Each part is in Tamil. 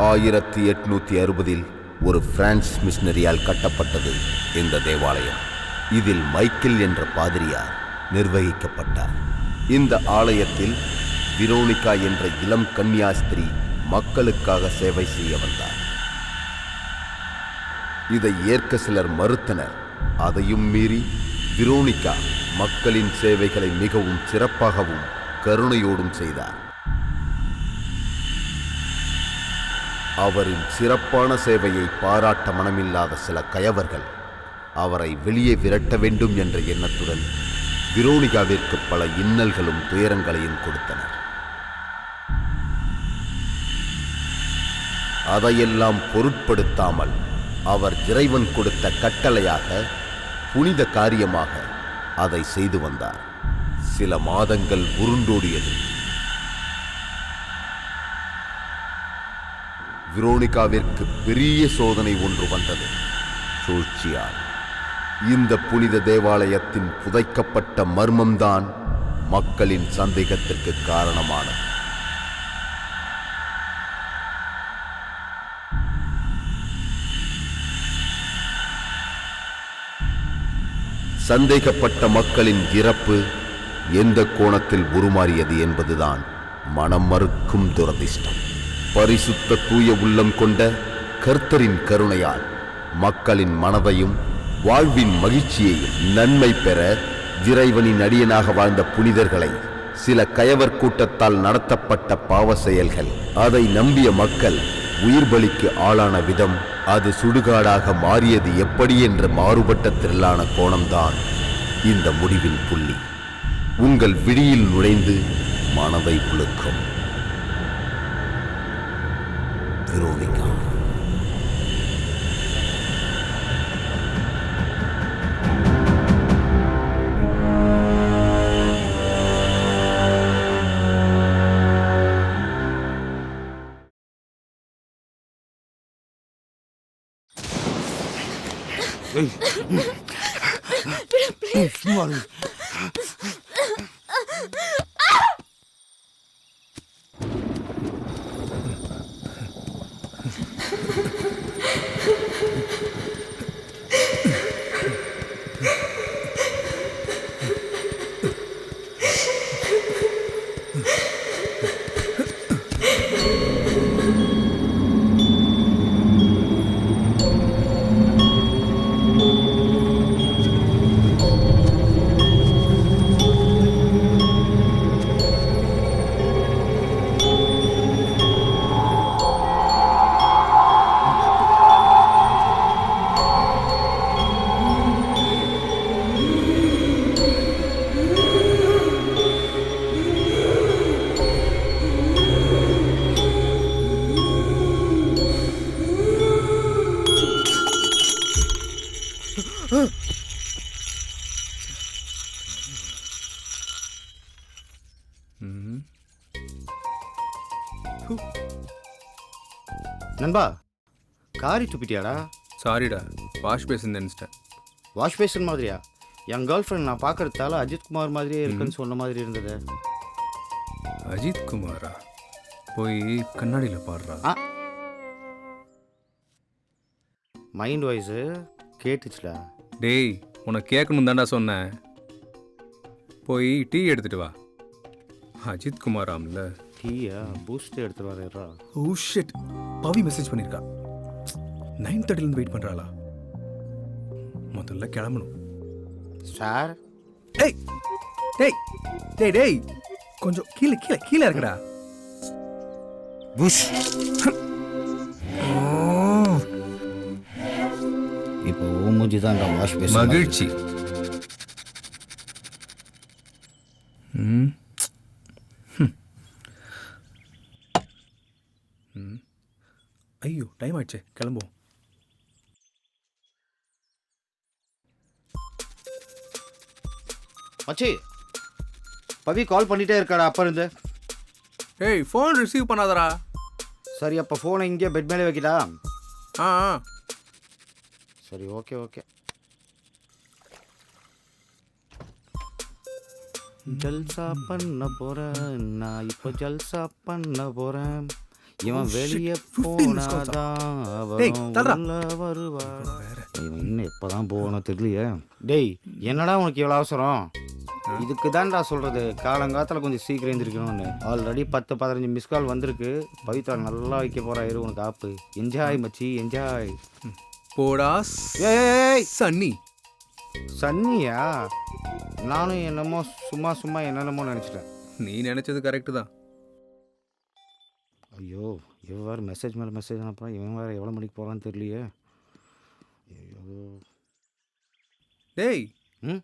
1860 ஒரு பிரான்ஸ் மிஷனரியால் கட்டப்பட்டது இந்த தேவாலயம். இதில் மைக்கேல் என்ற பாதிரியார் நிர்வகிக்கப்பட்டார். இந்த ஆலயத்தில் விரோனிகா என்ற இளம் கன்னியாஸ்திரி மக்களுக்காக சேவை செய்ய வந்தார். இதை ஏற்க சிலர் மறுத்தனர். அதையும் மீறி விரோனிகா மக்களின் சேவைகளை மிகவும் சிறப்பாகவும் கருணையோடும் செய்தார். அவரின் சிறப்பான சேவையை பாராட்ட மனமில்லாத சில கயவர்கள் அவரை வெளியே விரட்ட வேண்டும் என்ற எண்ணத்துடன் விரோனிகாவிற்கு பல இன்னல்களும் துயரங்களையும் கொடுத்தனர். அதையெல்லாம் பொருட்படுத்தாமல் அவர் இறைவன் கொடுத்த கட்டளையாக, புனித காரியமாக அதை செய்து வந்தார். சில மாதங்கள் உருண்டோடியது. விரோனிகாவிற்கு பெரிய சோதனை ஒன்று வந்தது, சூழ்ச்சியால். இந்த புனித தேவாலயத்தின் புதைக்கப்பட்ட மர்மம்தான் மக்களின் சந்தேகத்திற்கு காரணமானது. சந்தேகப்பட்ட மக்களின் இறப்பு எந்த கோணத்தில் உருமாறியது என்பதுதான் மனம் மறுக்கும் துரதிர்ஷ்டம். பரிசுத்த தூய உள்ளம் கொண்ட கர்த்தரின் கருணையால் மக்களின் மனதையும் வாழ்வின் மகிழ்ச்சியையும் நன்மை பெற இறைவனின் அடியனாக வாழ்ந்த புனிதர்களை சில கயவர் கூட்டத்தால் நடத்தப்பட்ட பாவ செயல்கள், அதை நம்பிய மக்கள் உயிர் பலிக்கு ஆளான விதம், அது சுடுகாடாக மாறியது எப்படி என்ற மாறுபட்ட திரளான கோணம்தான் இந்த முடிவின் புள்ளி. உங்கள் விழியில் நுழைந்து மனதை புழுக்கும். விரோனிகா. நண்பா, காரி துப்பிட்டியாடா? சாரிடா, வாஷ் பேசன் நினைச்சிட்டேன். வாஷ் பேசன் மாதிரியா? என் கேர்ள் ஃப்ரெண்ட் நான் பார்க்கறதால அஜித் குமார் மாதிரியே இருக்குன்னு சொன்ன மாதிரி இருந்தது. அஜித் குமாரா? போய் கண்ணாடியில் பாடுறா. மைண்ட் வாய்ஸு கேட்டுச்சுடா. டேய், உனக்கு கேட்கணும் தாண்டா சொன்னேன். போய் டீ எடுத்துட்டு வா. அஜித் குமாராம்ல. டீயா? பூஸ்ட் எடுத்துட்டு வரேன்டா. ஓ ஷிட், பவி மெசேஜ் பண்ணியிருக்கா. 9:30 வெயிட் பண்ணுறாளா? முதல்ல கிளம்பணும். சார். டேய் டேய் டேய் டேய் கொஞ்சம் கீழே கீழே கீழே இருக்குடா. புஷ். இப்போ மூஞ்சி தான் வாஷ் பேசன். மகிழ்ச்சி. ஐயோ, டைம் ஆயிடுச்சு, கிளம்புவோம். மச்சி, பவி கால் பண்ணிட்டே இருக்காடா அப்ப இருந்து. ஏய், ஃபோன் ரிசீவ் பண்ணாதடா. சரி, அப்போ ஃபோனை இங்கே பெட் மேலே வைக்கிட்டா? ஆ சரி, ஓகே ஓகே. ஜல்சா பண்ண போறேன் நான், இப்போ ஜல்சா பண்ண போறேன். இவன் வெளியே 15 missed calls ஆ? போனாதான் டேய், தள்ளுடா. அவன் உள்ள வருவாடா. இவன் இன்னும் எப்பதான் போகணும் தெரியலையே. டேய் என்னடா உனக்கு எவ்வளோ அவசரம்? இதுக்கு தான்டா சொல்றது காலங்காலத்தில் கொஞ்சம் சீக்கிரம் எழுந்திருக்கணும்னு. ஆல்ரெடி 10-15 மிஸ் கால் வந்திருக்கு. பவித்ரா நல்லா வைக்க போறா இரு உனக்கு ஆப்பு. என்ஜாய் மச்சி என்ஜாய். போடா ஏய் சன்னி. சன்னியா? நானும் என்னமோ சும்மா சும்மா என்னென்னமோ நினச்சிட்டேன். நீ நினைச்சது கரெக்டு தான். ஐயோ இவன் வேறு மெசேஜ் மேலே மெசேஜ் அனுப்புறான். இவன் வேறு எவ்வளோ மணிக்கு போகிறான்னு தெரியலையே. ஐயோ. டேய் ம்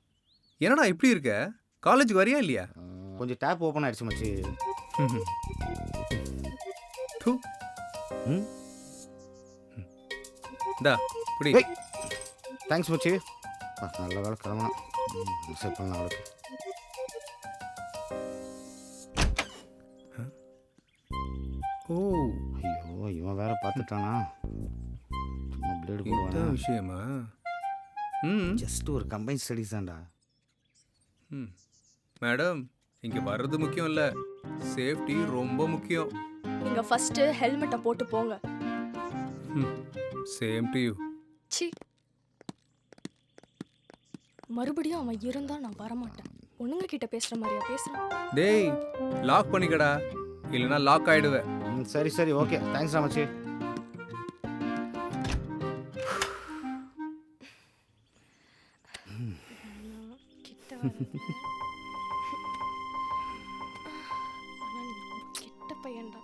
என்னடா இப்படி இருக்க? காலேஜுக்கு வரியா இல்லையா? கொஞ்சம் டேப் ஓப்பன் ஆயிடுச்சு மச்சி. தூ. ம் இந்தா புடி. ஏய் தேங்க்ஸ் மச்சி. நல்ல வேலை கிளம்புனா மெசேஜ் பண்ணலாம் அவளுக்கு. ஓ ஐயோ இவன் வேற பார்த்துட்டானா? சும்மா பிளேடு இந்த போடுவானா? விஷயமா? ம் ஜஸ்ட் ஒரு கம்பைன் ஸ்டடிஸ் தான்டா. ம் மேடம், இங்கே வர்றது முக்கியம் இல்லை, சேஃப்டி ரொம்ப முக்கியம். நீங்க ஃபர்ஸ்ட் ஹெல்மெட்டை போட்டு போங்க. Same to you. சி மறுபடியும் அவன் இருந்தா நான் வரமாட்டேன். பொண்ணுங்க கிட்ட பேசுற மாதிரியா பேசுறான்? டேய் லாக் பண்ணிக்கடா, இல்லைன்னா லாக் ஆயிடுவேன். சரி சரி ஓகே தேங்க்ஸ் மச்சி. கிட்ட வராத. ஆனா நீ ரொம்ப கெட்ட பையன்டா.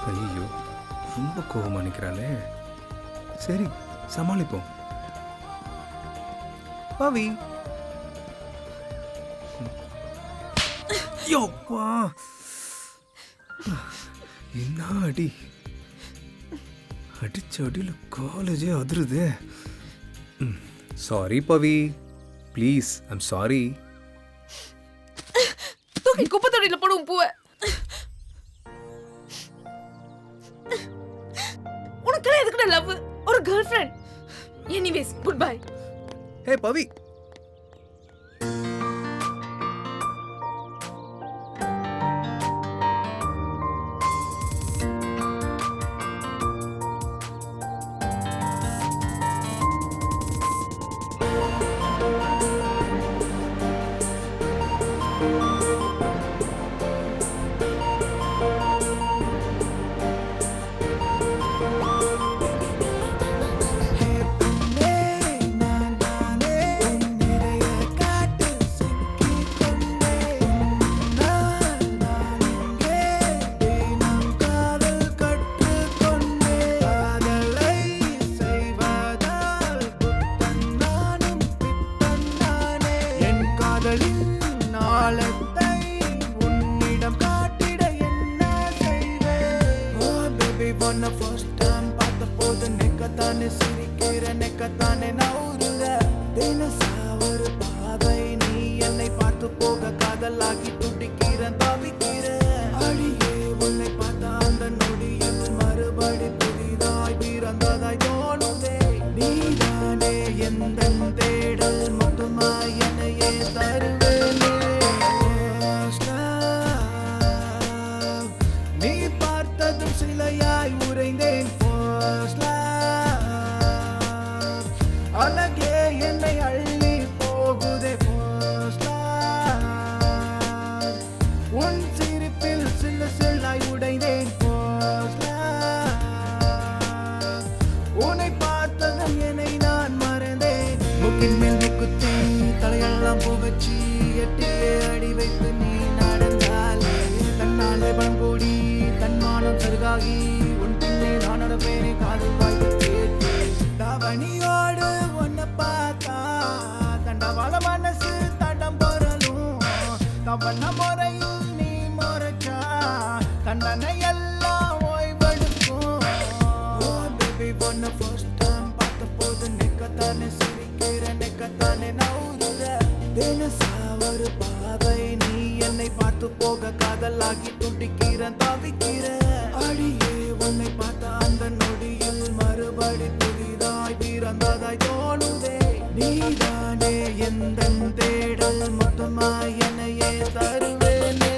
ஐயோ ரொம்ப கோபமாக நிற்கிறாளே. சரி சமாளிப்போம். பாவி யோப்பா என்ன அடி அடிச்ச அடியில் காலேஜே அதிருதே. Sorry Pavi, please I'm sorry. தூக்கி குப்பை தொட்டியில போடுவோம் பூவை. உனக்கு எதுக்குடா லவ்? ஒரு girlfriend. Anyways good bye. Hey Pavi. First time பார்த்த போது நெக்கத்தானே சிரிக்கிற நெக்கத்தானே நவுறுற தினசா ஒரு பாதை நீ என்னை பார்த்து போக காதலாகி துடிக்கிற தவிக்கிற அடியே உன்னை பார்த்த அந்த நொடியில் மறுபடி புதிதாய் பிறந்ததாய் தோணுதே. நீதானே எந்த தேடல் மொத்தமாய் என்னையே தருவேனே. நீ பார்த்ததும் சிலையாய் உறைந்தேன். அழகே என்னை அள்ளி போகுதே. உன் சிரிப்பில் சில்ல சில்லாய் உடைந்தேன். உன்னை பார்த்ததும் என்னை நான் மறந்தேன். முக்கின் மேல் நீ குத்தி தலையெல்லாம் புகச்சி எட்டியே அடி வைத்து நீ நடந்தால் அவன முறையில் நீ முறைச்சா தண்டனை எல்லாம் ஓய்வெடுக்கும். பேபி ஒன்ன ஃபர்ஸ்ட் டைம் பார்த்த போது நெக்கத்தானே சிரிக்கிற நெக்கத்தானே நவுறுற. தினசா ஒரு பாவை நீ என்னை பார்த்து போக காதலாகி துடிக்கிற தவிக்கிற. அடியே உன்னை பார்த்த அந்த நொடியில் மறுபடி புதிதாய் பிறந்ததாய் தோணுதே. நீதானே எந்தன் தேடல் மொத்தமாய் என்னையே தருவேனே.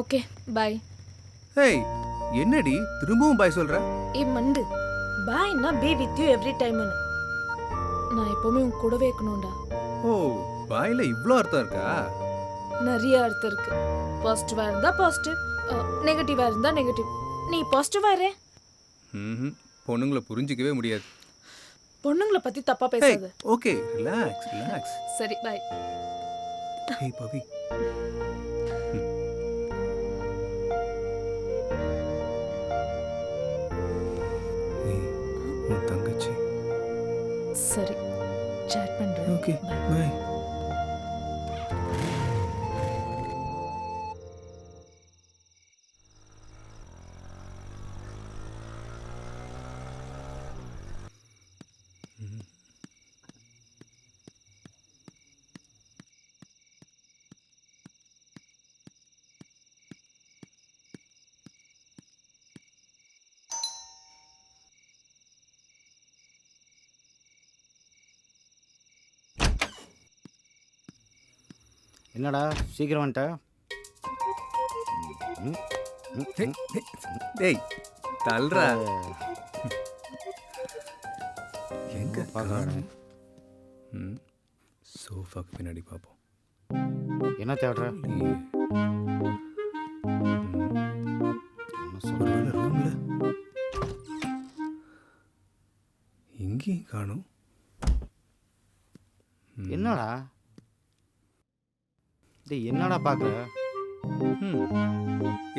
Okay bye. ஏய் என்னடி திரும்பவும் பாய் சொல்ற? ஏ மண்டு, பாய்னா பி வித் யூ எவ்ரி டைம்னு. நான் எப்பவுமே உன் கூடவே இருக்கணும்டா. ஓ பாய்ல இவ்ளோ அர்த்தம் இருக்கா? நிறைய அர்த்தம் இருக்கு. பாசிட்டிவா இருந்தா பாசிட்டிவ், நெகட்டிவா இருந்தா நெகட்டிவ். நீ பாசிட்டிவா இரு. பொண்ணுங்களை புரிஞ்சிக்கவே முடியாது. பொண்ணுங்களை பத்தி தப்பா பேசாத. Okay relax relax. சரி பாய். ஏய் பவி, உன் தங்கச்சி. சரி சாட் பண்றேன். Okay Bye. பை. என்னடா சீக்கிரம் வந்துட்ட? டேய் தல்றா. எங்க பார்க்கறேன். சோஃபாக்கு பின்னாடி பார்ப்போம். என்ன தேடுற? ஒருவேளை ரூம்ல எங்கேயும் காணும். என்னடா டேய் என்னடா பார்க்குற?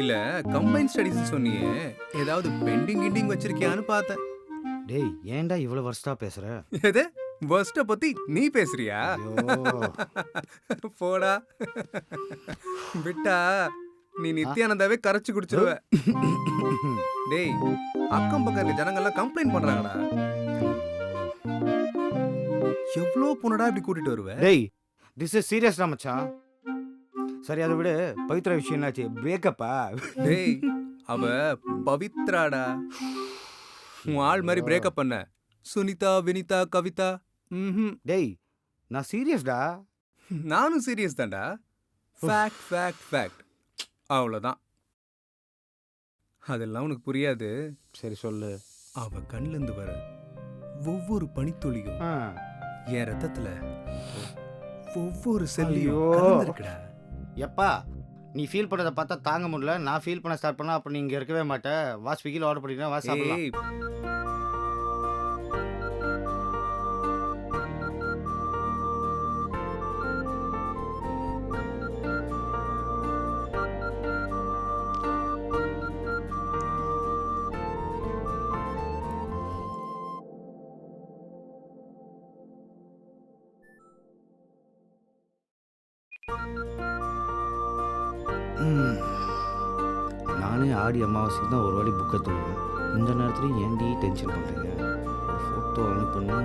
இல்ல கம்பைன் ஸ்டடீஸ் சொன்னியே, ஏதாவது பெண்டிங் கிண்டிங் வச்சிருக்கியான்னு பார்த்தேன். டேய் ஏன்டா இவ்வளோ வருஷத்தா பேசுற? எது வர்ஸ்ட பத்தி நீ பேசுறியா? போடா விட்டா நீ நித்யானந்தாவே கரைச்சு குடிச்சிருவ. டேய் அக்கம் பக்கம் இருக்க ஜனங்கள்லாம் கம்ப்ளைண்ட் பண்றாங்கடா. எவ்வளோ பொண்ணடா இப்படி கூட்டிட்டு வருவ? டேய் திஸ் இஸ் சீரியஸ்டா மச்சான். சரி அதை விட பவித்ரா விஷயம் என்னாச்சு? பிரேக்கப்பா? டேய் அவ பவித்ராடா. உன் ஆள் மாதிரி பிரேக்கப் பண்ண. சுனிதா வினிதா கவிதா. டேய் நான் சீரியஸ்டா. நானும் சீரியஸ் தான்டா. ஃபேக்ட் ஃபேக்ட் ஃபேக்ட் அவ்வளோதான். அதெல்லாம் உனக்கு புரியாது. சரி சொல்லு. அவ கண்ணிலேருந்து வர ஒவ்வொரு பனித்துளியும் என் ரத்தத்துல ஒவ்வொரு செல்லையும் இருக்குடா. எப்பா நீ ஃபீல் பண்ணதை பார்த்தா தாங்க முடியல. நான் ஃபீல் பண்ண ஸ்டார்ட் பண்ணா அப்போ நீ இங்கே இருக்கவே மாட்டேன். வா ஸ்விக்கியில் ஆர்டர் பண்ணிக்கிறேன், வா சாப்பிடலாம். ஏய் நானே ஆடி அமாவாசைக்கு தான் ஒரு வாட்டி புக்கை தூங்குவேன். இந்த நேரத்துலையும் ஏன்டி டென்ஷன் பண்ணுறீங்க? ஒரு ஃபோட்டோ அனுப்புனா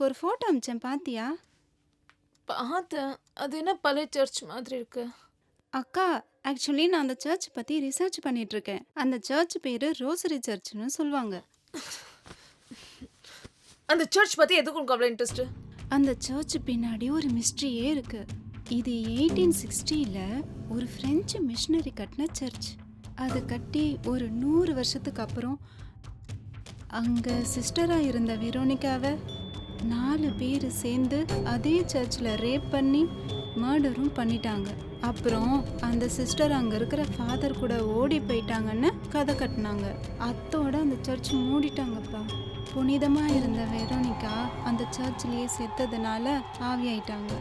உனக்கு ஒரு ஃபோட்டோ அனுப்பிச்சேன், பாத்தியா? பார்த்தேன். அது என்ன பழைய சர்ச் மாதிரி இருக்கு? அக்கா, ஆக்சுவலி நான் அந்த சர்ச் பற்றி ரிசர்ச் பண்ணிட்டு இருக்கேன். அந்த சர்ச் பேர் ரோசரி சர்ச்னு சொல்லுவாங்க. அந்த சர்ச் பத்தி எதுக்கு உனக்கு அவ்வளோ இன்ட்ரெஸ்ட்? அந்த சர்ச் பின்னாடி ஒரு மிஸ்ட்ரியே இருக்கு. இது 1860ல் ஒரு பிரெஞ்சு மிஷனரி கட்டின சர்ச். அது கட்டி ஒரு 100 வருஷத்துக்கு அப்புறம் அங்கே சிஸ்டராக இருந்த வெரோனிகாவை 4 பேர் சேர்ந்து அதே சர்ச்சில் ரேப் பண்ணி மர்டரும் பண்ணிட்டாங்க. அப்புறம் அந்த சிஸ்டர் அங்கே இருக்கிற ஃபாதர் கூட ஓடி போயிட்டாங்கன்னு கதை கட்டினாங்க. அத்தோட அந்த சர்ச் மூடிட்டாங்கப்பா. புனிதமாக இருந்த வெரோனிகா அந்த சர்ச்லேயே செத்ததுனால ஆவியாயிட்டாங்க.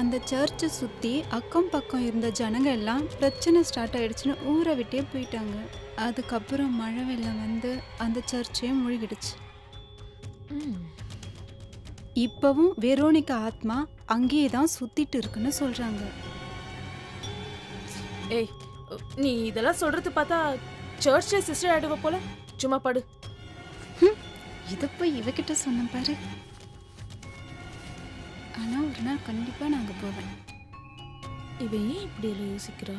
அந்த சர்ச்சை சுற்றி அக்கம் பக்கம் இருந்த ஜனங்க எல்லாம் பிரச்சனை ஸ்டார்ட் ஆயிடுச்சுன்னு ஊரை விட்டே போயிட்டாங்க. அதுக்கப்புறம் மழை வெள்ளம் வந்து அந்த சர்ச்சே மூழ்கிடுச்சு. இப்பவும் வெரோனிகா ஆத்மா அங்கேயே தான் சுத்திட்டு இருக்குன்னு சொல்றாங்க. ஏய், நீ இதெல்லாம் சொல்றது பார்த்தா சர்ச்ல சிஸ்டர் ஆயிடுவ போல. சும்மா படு. இதை போய் இவகிட்ட சொன்ன பாரு. ஆனா ஒரு நாள் கண்டிப்பா நாங்க போவேன். இவன் ஏன் இப்படி எல்லாம் யோசிக்கிறா?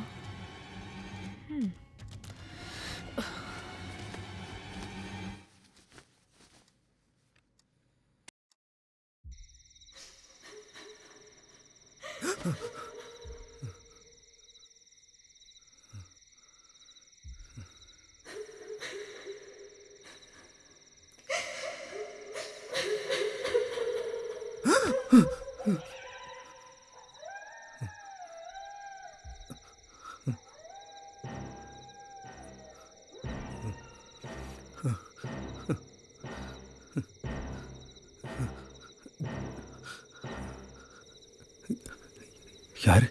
யாரு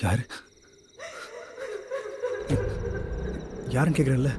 யாரு யாருன்னு கேட்குறேன்ல.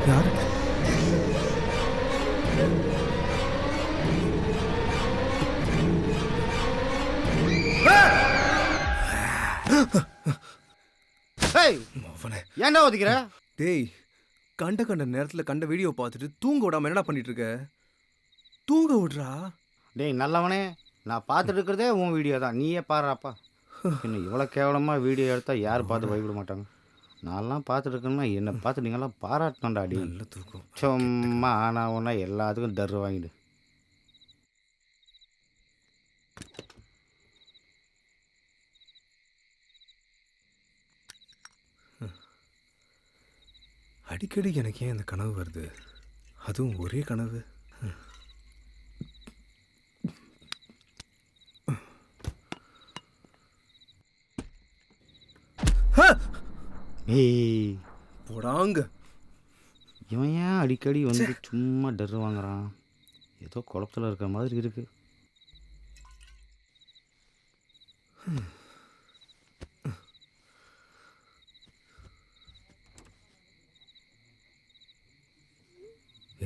யாரு? ஏன்டா ஒதுக்கிற? டேய், கண்ட நேரத்தில் கண்ட வீடியோ பார்த்துட்டு தூங்க விடாம என்னடா பண்ணிட்டு இருக்க? தூங்க விடுறா. டேய் நல்லவனே, நான் பார்த்துட்டு இருக்கிறதே உன் வீடியோ தான், நீயே பாடுறாப்பா. இன்னும் இவ்வளோ கேவலமாக வீடியோ எடுத்தால் யார் பார்த்து பயப்பட மாட்டாங்க. நான்லாம் பார்த்துட்டு இருக்கேன்னா என்னை பார்த்து நீங்களாம் பாராட்டணும்டா. அடி நல்ல தூக்கம். சும்மா ஆனால் ஒன்றா எல்லாத்துக்கும் தர்ரு வாங்கிடு. அடிக்கடி எனக்கு ஏன் இந்த கனவு வருது? அதுவும் ஒரே கனவு. ஏய் போடாங்க. இவன் ஏன் அடிக்கடி வந்து சும்மா டர்ரு வாங்குறான்? ஏதோ குழப்பத்தில் இருக்கிற மாதிரி இருக்கு.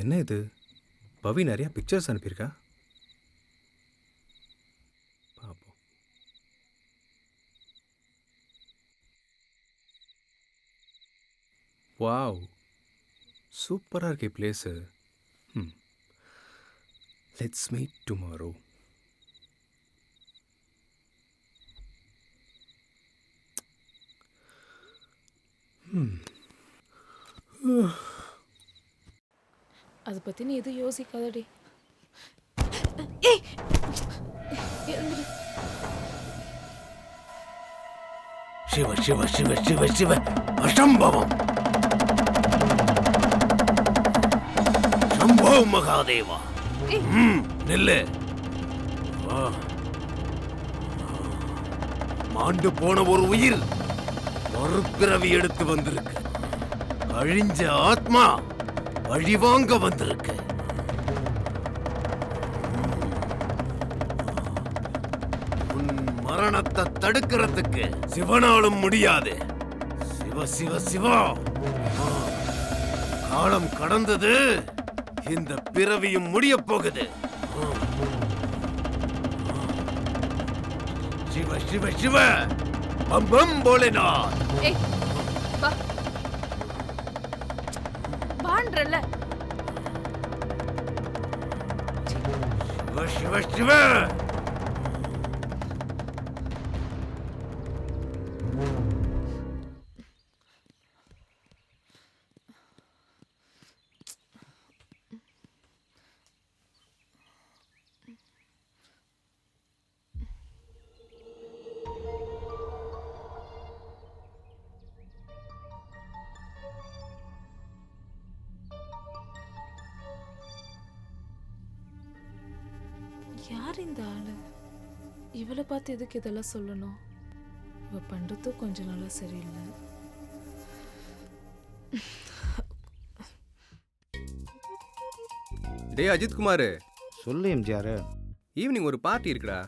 என்ன இது? பவி நிறைய பிக்சர்ஸ் அனுப்பியிருக்கா. பாப்போம். வாவ், சூப்பராக இருக்கே பிளேஸு. Let's meet tomorrow. அதை பற்றி நீ எதுவும் யோசிக்காதடி. ஏய், எழுந்துரு. சிவ சிவ சிவ சிவ சிவ அசம்பவம். சம்போ மகாதேவா. நில்லு. மாண்டு போன ஒரு உயிர் மறுபிறவி எடுத்து வந்திருக்கு. அழிஞ்ச ஆத்மா வழிவாங்க வந்திருக்கு. உன் மரணத்தை தடுக்கிறதுக்கு சிவனாலும் முடியாது. சிவ சிவ சிவா. காலம் கடந்தது, இந்த பிறவியும் முடிய போகுது. சிவ சிவ சிவ பம் பம் போலேநாத். ஏய் வா வான்றல. சிவ சிவ சிவ. யார் இந்த ஆளு? இவளை பார்த்து எதுக்கு இதெல்லாம் சொல்லணும்? இவ பண்றதும் கொஞ்ச நாளா சரியில்லை. டேய் அஜித் குமார், சொல்லு எம்ஜிஆர். ஈவினிங் ஒரு பார்ட்டி இருக்குடா.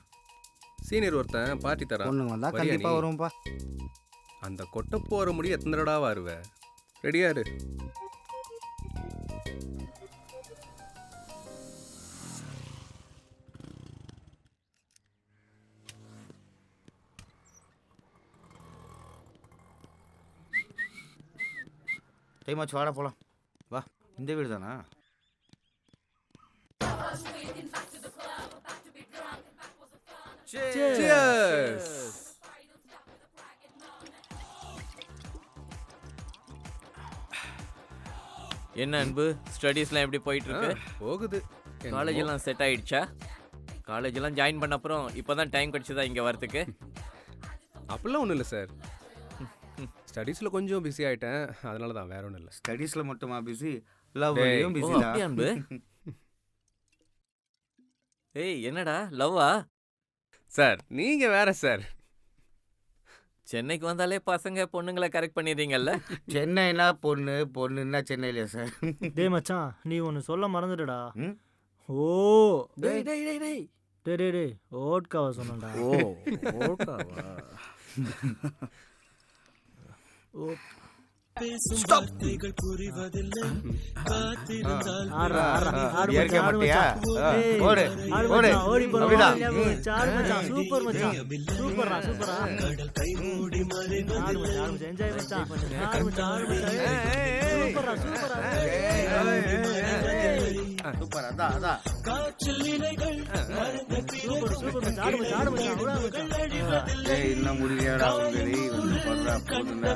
சீனியர் ஒருத்தன் பார்ட்டி தரான். பொண்ணுங்க வந்தா வரியா கண்டிப்பா நீ? வரும்பா. அந்த கொட்டை போற முடி எத்தனை தடவை வருவ? ரெடியா இரு. டைமாச்சு வாடா போலாம். வா, இந்த வீடு தானா? Cheers. என்ன அன்பு, ஸ்டடீஸ்லாம் எப்படி போயிட்டு இருக்கு? போகுது. காலேஜ் எல்லாம் செட் ஆயிடுச்சா? காலேஜ் எல்லாம் ஜாயின் பண்ண அப்புறம் இப்போதான் டைம் கிடைச்சதா இங்க வரதுக்கு? அப்படிலாம் ஒன்றும் இல்லை சார். ஸ்டடீஸில் கொஞ்சம் பிஸி ஆகிட்டேன், அதனால தான், வேற ஒன்றும் இல்லை. ஸ்டடீஸ்ல மட்டுமா பிஸி? லவ்லையும் ஓ, பிஸி அப்படியா தான். அன்பு? ஏய் என்னடா லவ்வா? சார் நீங்கள் வேற சார். சென்னைக்கு வந்தாலே பசங்க பொண்ணுங்களை கரெக்ட் பண்ணிடுறீங்கல்ல? சென்னைனா பொண்ணு, பொண்ணுன்னா சென்னையில சார். டேய் மச்சான், நீ ஒன்று சொல்ல மறந்துடுடா. ம்? ஓ டேய் டேய் டேய் டேய் டேய் டேய் டேய் ஓட்காவா சொன்னடா. ஓ ஓட்டாவா? ஆடுறா ஆடுறா ஆடு இயற்கை மச்சான், ஆடு மட்டையா? மச்சான். ஏய், ஓடு ஆடு ஓடு. மச்சான், ஓடி போறோம். அப்படிதான். ஆடு மச்சான், சூப்பர் மச்சான். சூப்பர்ரா சூப்பரா. ஆடு மச்சான், என்ஜாய் மச்சான். ஆடு மச்சான், ஆடு மச்சான். சூப்பர்ரா சூப்பரா. சூப்பர், அதான் அதான். சூப்பர் சூப்பர் மச்சான். ஆடு மச்சான், ஆடு மச்சான். விடா மச்சான். ஏய், இன்னும் முடியலடா உங்கடி. வந்து பண்றா போடுடா.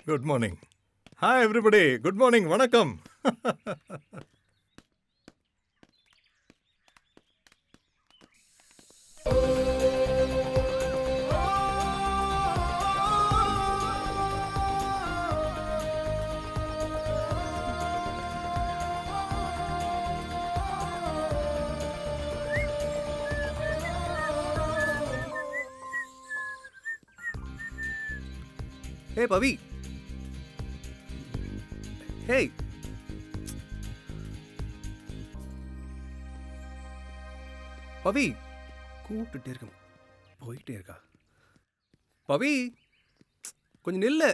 Good morning. Hi everybody, good morning, வணக்கம். Hey, Pavi. Hey. பவி கூப்பிட்டுட்டே இருக்க போயிட்டே இருக்கா. பவி கொஞ்சம் நில்ல.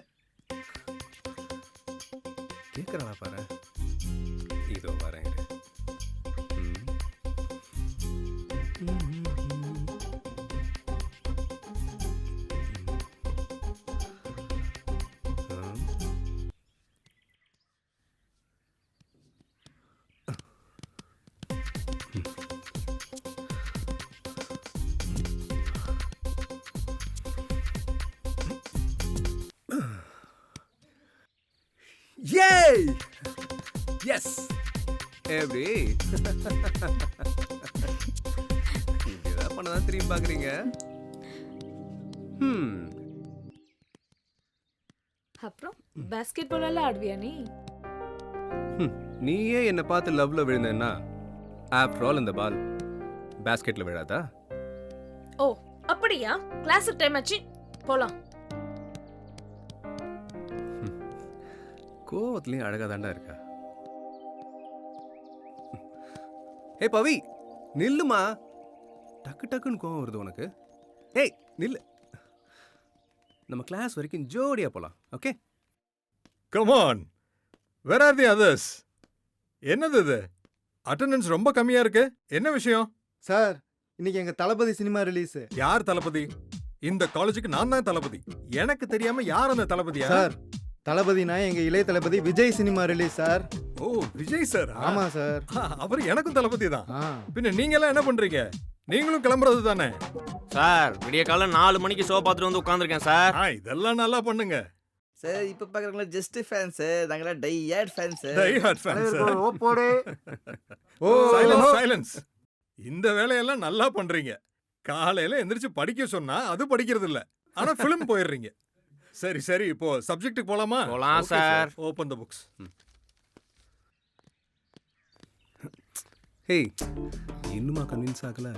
கேட்குறானா பாரு. இதோ வரேன். Yay! Yes! எப்படி இதெல்லாம் பண்ணதான் திரும்பி பார்க்குறீங்க. அப்புறம் பாஸ்கெட் பால் எல்லாம் ஆடுவியா நீ? நீயே என்னை பார்த்து லவ்ல விழுந்தேன்னா ஆஃப்டர் ஆல் இந்த பால் பாஸ்கெட்ல விழாதா? ஓ அப்படியா? கிளாஸுக்கு டைம் ஆச்சு, போலாம். கோவத்துலயும் அழகா தாண்டா இருக்கா. ஏ பவி நில்லுமா. டக்கு டக்குன்னு கோவம் வருது உனக்கு. ஏய் நில்லு. நம்ம கிளாஸ் வரைக்கும் ஜோடியா போலாம். Okay come on. Where are the others? என்னது இது? அட்டெண்டன்ஸ் ரொம்ப கம்மியா இருக்கு. என்ன விஷயம்? சார், இன்னைக்கு எங்க தளபதி சினிமா ரிலீஸ். யார் தளபதி? இந்த காலேஜுக்கு நான் தான் தளபதி. எனக்கு தெரியாம யார் அந்த தளபதியா? சார், தளபதினா எங்க இளைய தளபதி விஜய் சினிமா ரிலீஸ் சார். ஓ விஜய் சார். ஆமா சார். அவர் எனக்கும் தளபதி தான். பின்ன நீங்க எல்லாம் என்ன பண்றீங்க? நீங்களும் கிளம்புறது தானே? சார் விடிய காலம் 4 மணிக்கு ஷோ பார்த்துட்டு வந்து உட்காந்துருக்கேன் சார். இதெல்லாம் நல்லா பண்ணுங்க சார். இப்ப பாக்குறவங்கள ஜஸ்ட் ஃபேன்ஸ், நாங்களா die hard fans. Die hard fans. ஓ போடு. Oh silence silence. இந்த வேலையெல்லாம் நல்லா பண்றீங்க. காலையில எந்திரிச்சு படிக்க சொன்னா அது படிக்கிறது இல்ல, ஆனா ஃபிலிம் போயிடுறீங்க. சரி சரி, இப்போ சப்ஜெக்ட்டுக்கு போலாமா? போலாம் sir. Open the books. Hey இன்னுமா கன்வின்ஸ் ஆகல?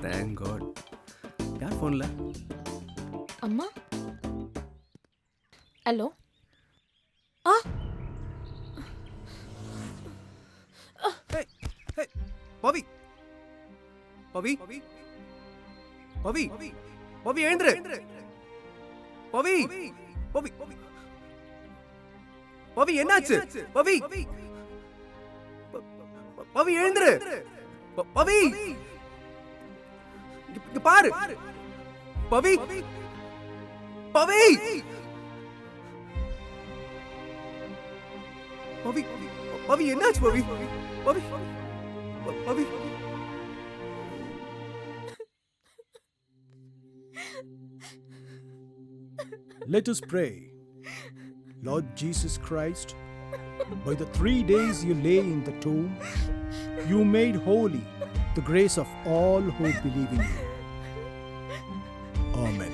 Thank God. யார் ஃபோன்ல? அம்மா. ஹலோ. ஆ ஹே பவி பவி பவி பவி எழுந்துரு. பவி பவி பவி என்னாச்சு? பவி பவி எழுந்துரு. பவி இங்க பாரு. பவி பவி பவி பவி என்னாச்சு? பவி பவி பவி Let us pray. Lord Jesus Christ, by the 3 days you lay in the tomb, you made holy the grace of all who believe in you. Amen.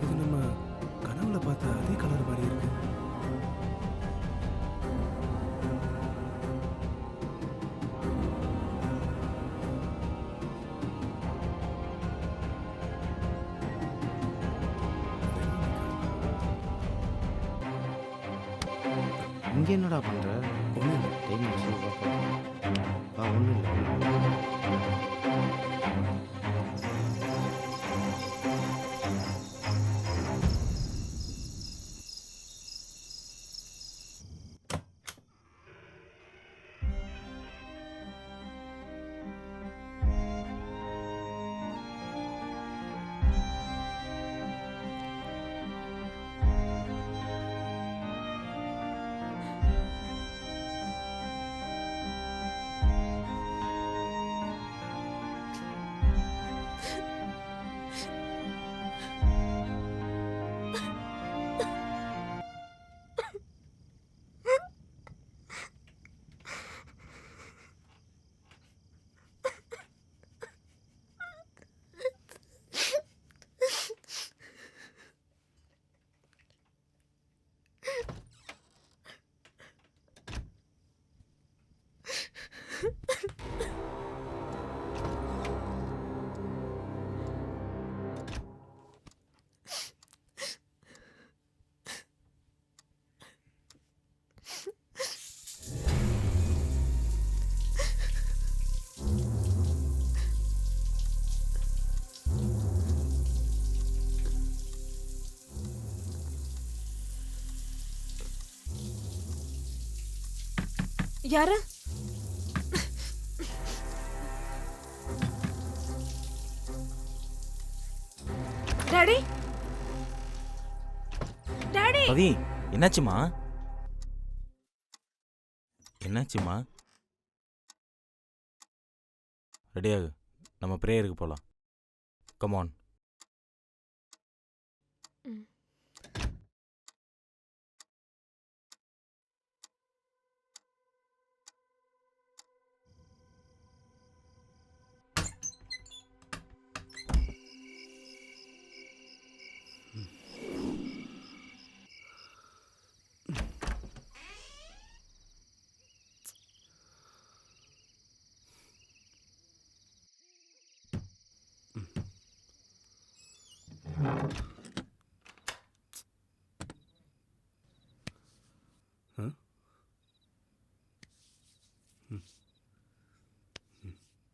இது நம்ம கனவுல பார்த்த அதே கலர் மாதிரி இருக்கு. இங்கே என்னடா பண்ணுற? ஒன்றும் இல்லை, டைம் ஆச்சு பார்ப்போம். ஒன்றும் இல்லை. யாரு? Daddy, daddy. பவி, என்னாச்சுமா? என்னாச்சுமா? ரெடியாகு, நம்ம ப்ரேயருக்கு போகலாம். கமான்.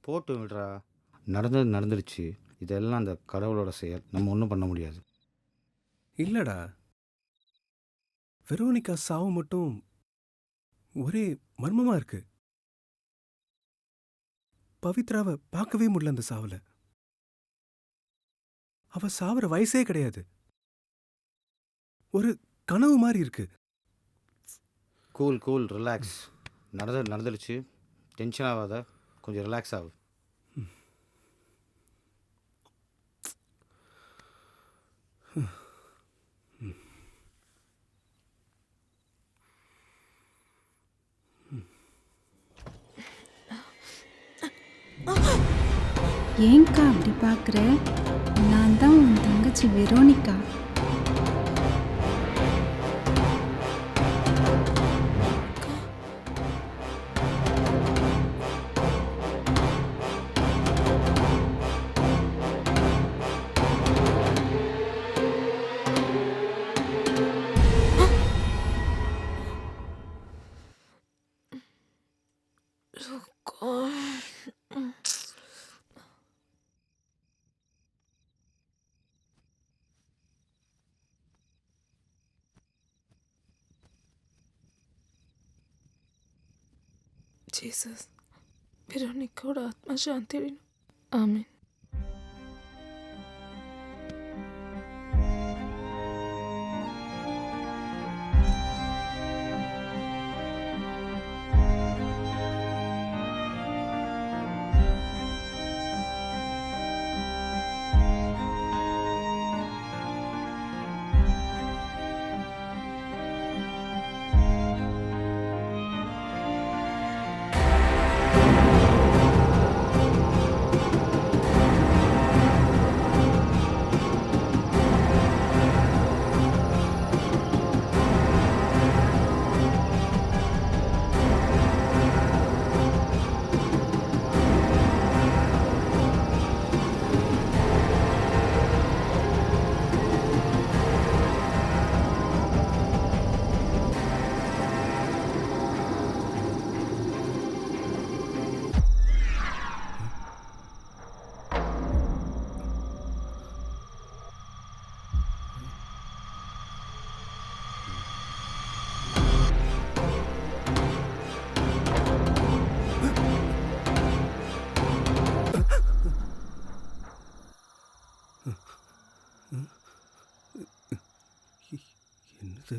போட்டு விடுறா. நடந்தது நடந்துடுச்சு. இதெல்லாம் அந்த கடவுளோட செயல். நம்ம ஒன்றும் பண்ண முடியாது. இல்லடா, வெரோனிகா சாவு மட்டும் ஒரே மர்மமா இருக்கு. பவித்ராவை பார்க்கவே முடியல அந்த சாவுல. அவ சாவுற வயசே கிடையாது. ஒரு கனவு மாதிரி இருக்கு. Cool cool, relax. நடந்தது நடந்துடுச்சு. டென்ஷன் ஆகாத, கொஞ்சம் ரிலாக்ஸ் ஆகு. ஏன்க்கா அப்படி பார்க்குற? நான் தான் உன் தங்கச்சி வெரோனிகா. ஜீசஸ், வெரோனிக்காவோட ஆத்மா சாந்தி வேணும். ஆமென். என்னது?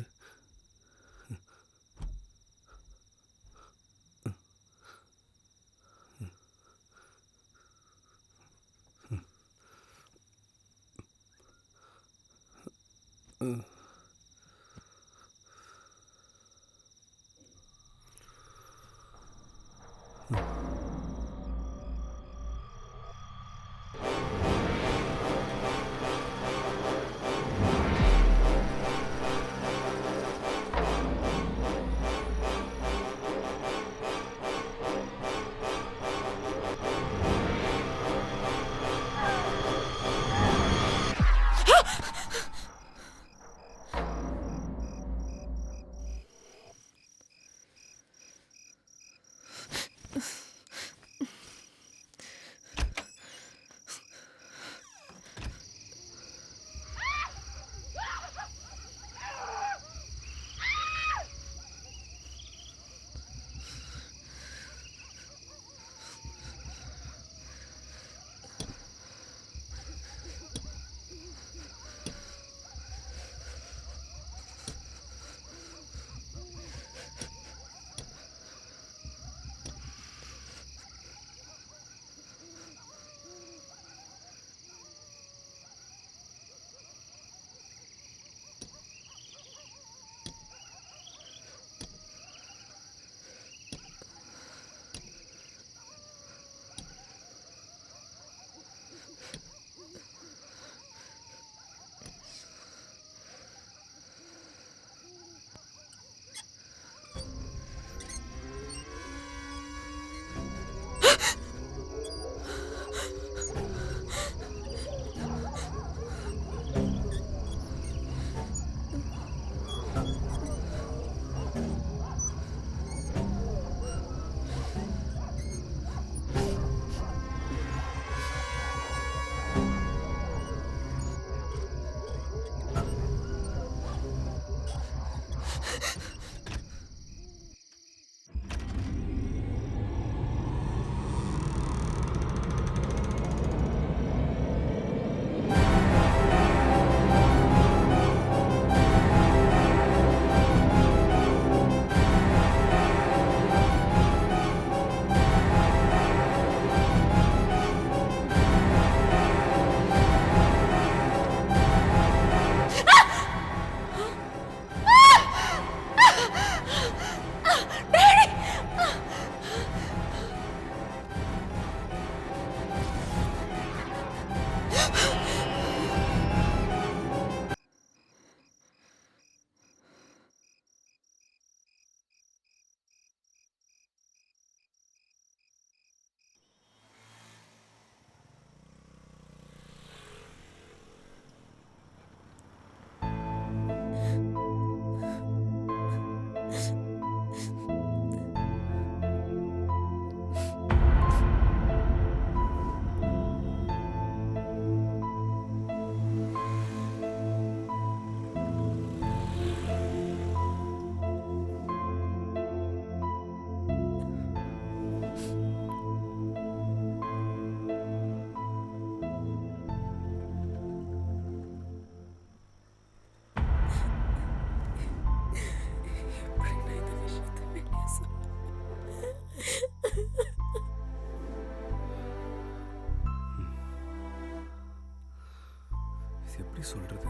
எப்படி சொல்றது?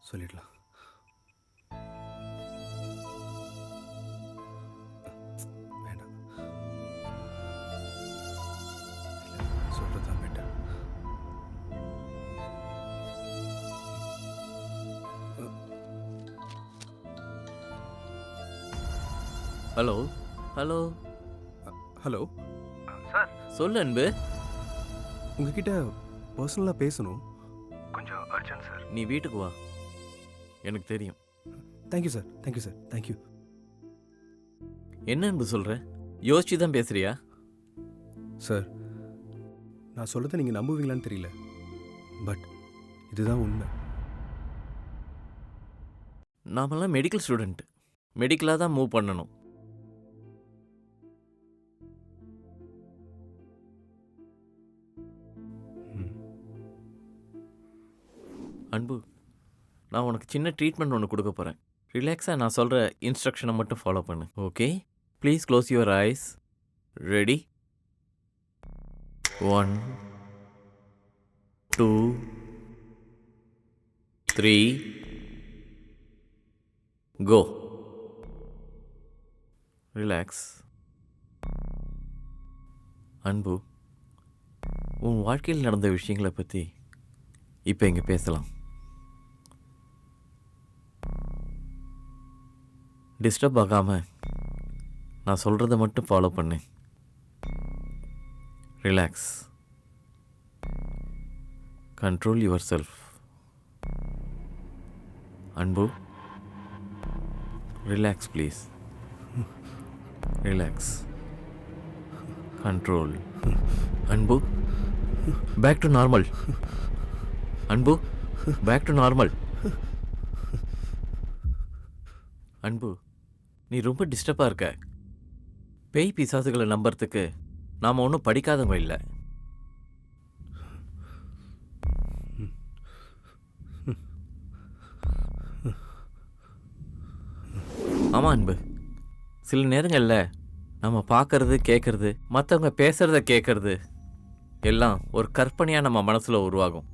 சொல்லிடலாம். வேண்டாம், சொல்றதுதான் better. Hello hello hello sir, சொல்லு அன்பு. உங்ககிட்ட பர்சனலாக பேசணும். கொஞ்சம் அர்ஜென்ட் சார். நீ வீட்டுக்கு வா, எனக்கு தெரியும். Thank you sir, thank you sir, thank you. என்ன அன்பு சொல்ற? யோசிச்சு தான் பேசுறியா? சார், நான் சொல்கிறத நீங்கள் நம்புவீங்களான்னு தெரியல, பட் இதுதான் உண்மை. நாமெல்லாம் மெடிக்கல் ஸ்டூடெண்ட், மெடிக்கலாக தான் மூவ் பண்ணணும். அன்பு, நான் உனக்கு சின்ன ட்ரீட்மெண்ட் ஒன்று கொடுக்க போகிறேன். ரிலாக்ஸாக நான் சொல்கிற இன்ஸ்ட்ரக்ஷனை மட்டும் ஃபாலோ பண்ணு. Okay, please close your eyes. Ready? 1 2 3 go. Relax. Anbu, உன் வாழ்க்கையில் நடந்த விஷயங்களை பற்றி இப்போ இங்கே பேசலாம். டிஸ்டர்ப் ஆகாமல் நான் சொல்கிறத மட்டும் ஃபாலோ பண்ணு. ரிலாக்ஸ். Control your self. அன்பு, ரிலாக்ஸ் ப்ளீஸ். ரிலாக்ஸ். கண்ட்ரோல். அன்பு, பேக் டு நார்மல். அன்பு, பேக் டு நார்மல். அன்பு, நீ ரொம்ப டிஸ்டர்பாக இருக்க. பேய் பிசாசுகளை நம்புறதுக்கு நாம் ஒன்றும் படிக்காதவங்க இல்லை. ஆமாம் அன்பு, சில நேரங்களில் நம்ம பார்க்கறது கேட்கறது, மற்றவங்க பேசுகிறத கேட்கறது எல்லாம் ஒரு கற்பனையாக நம்ம மனசில் உருவாகும்.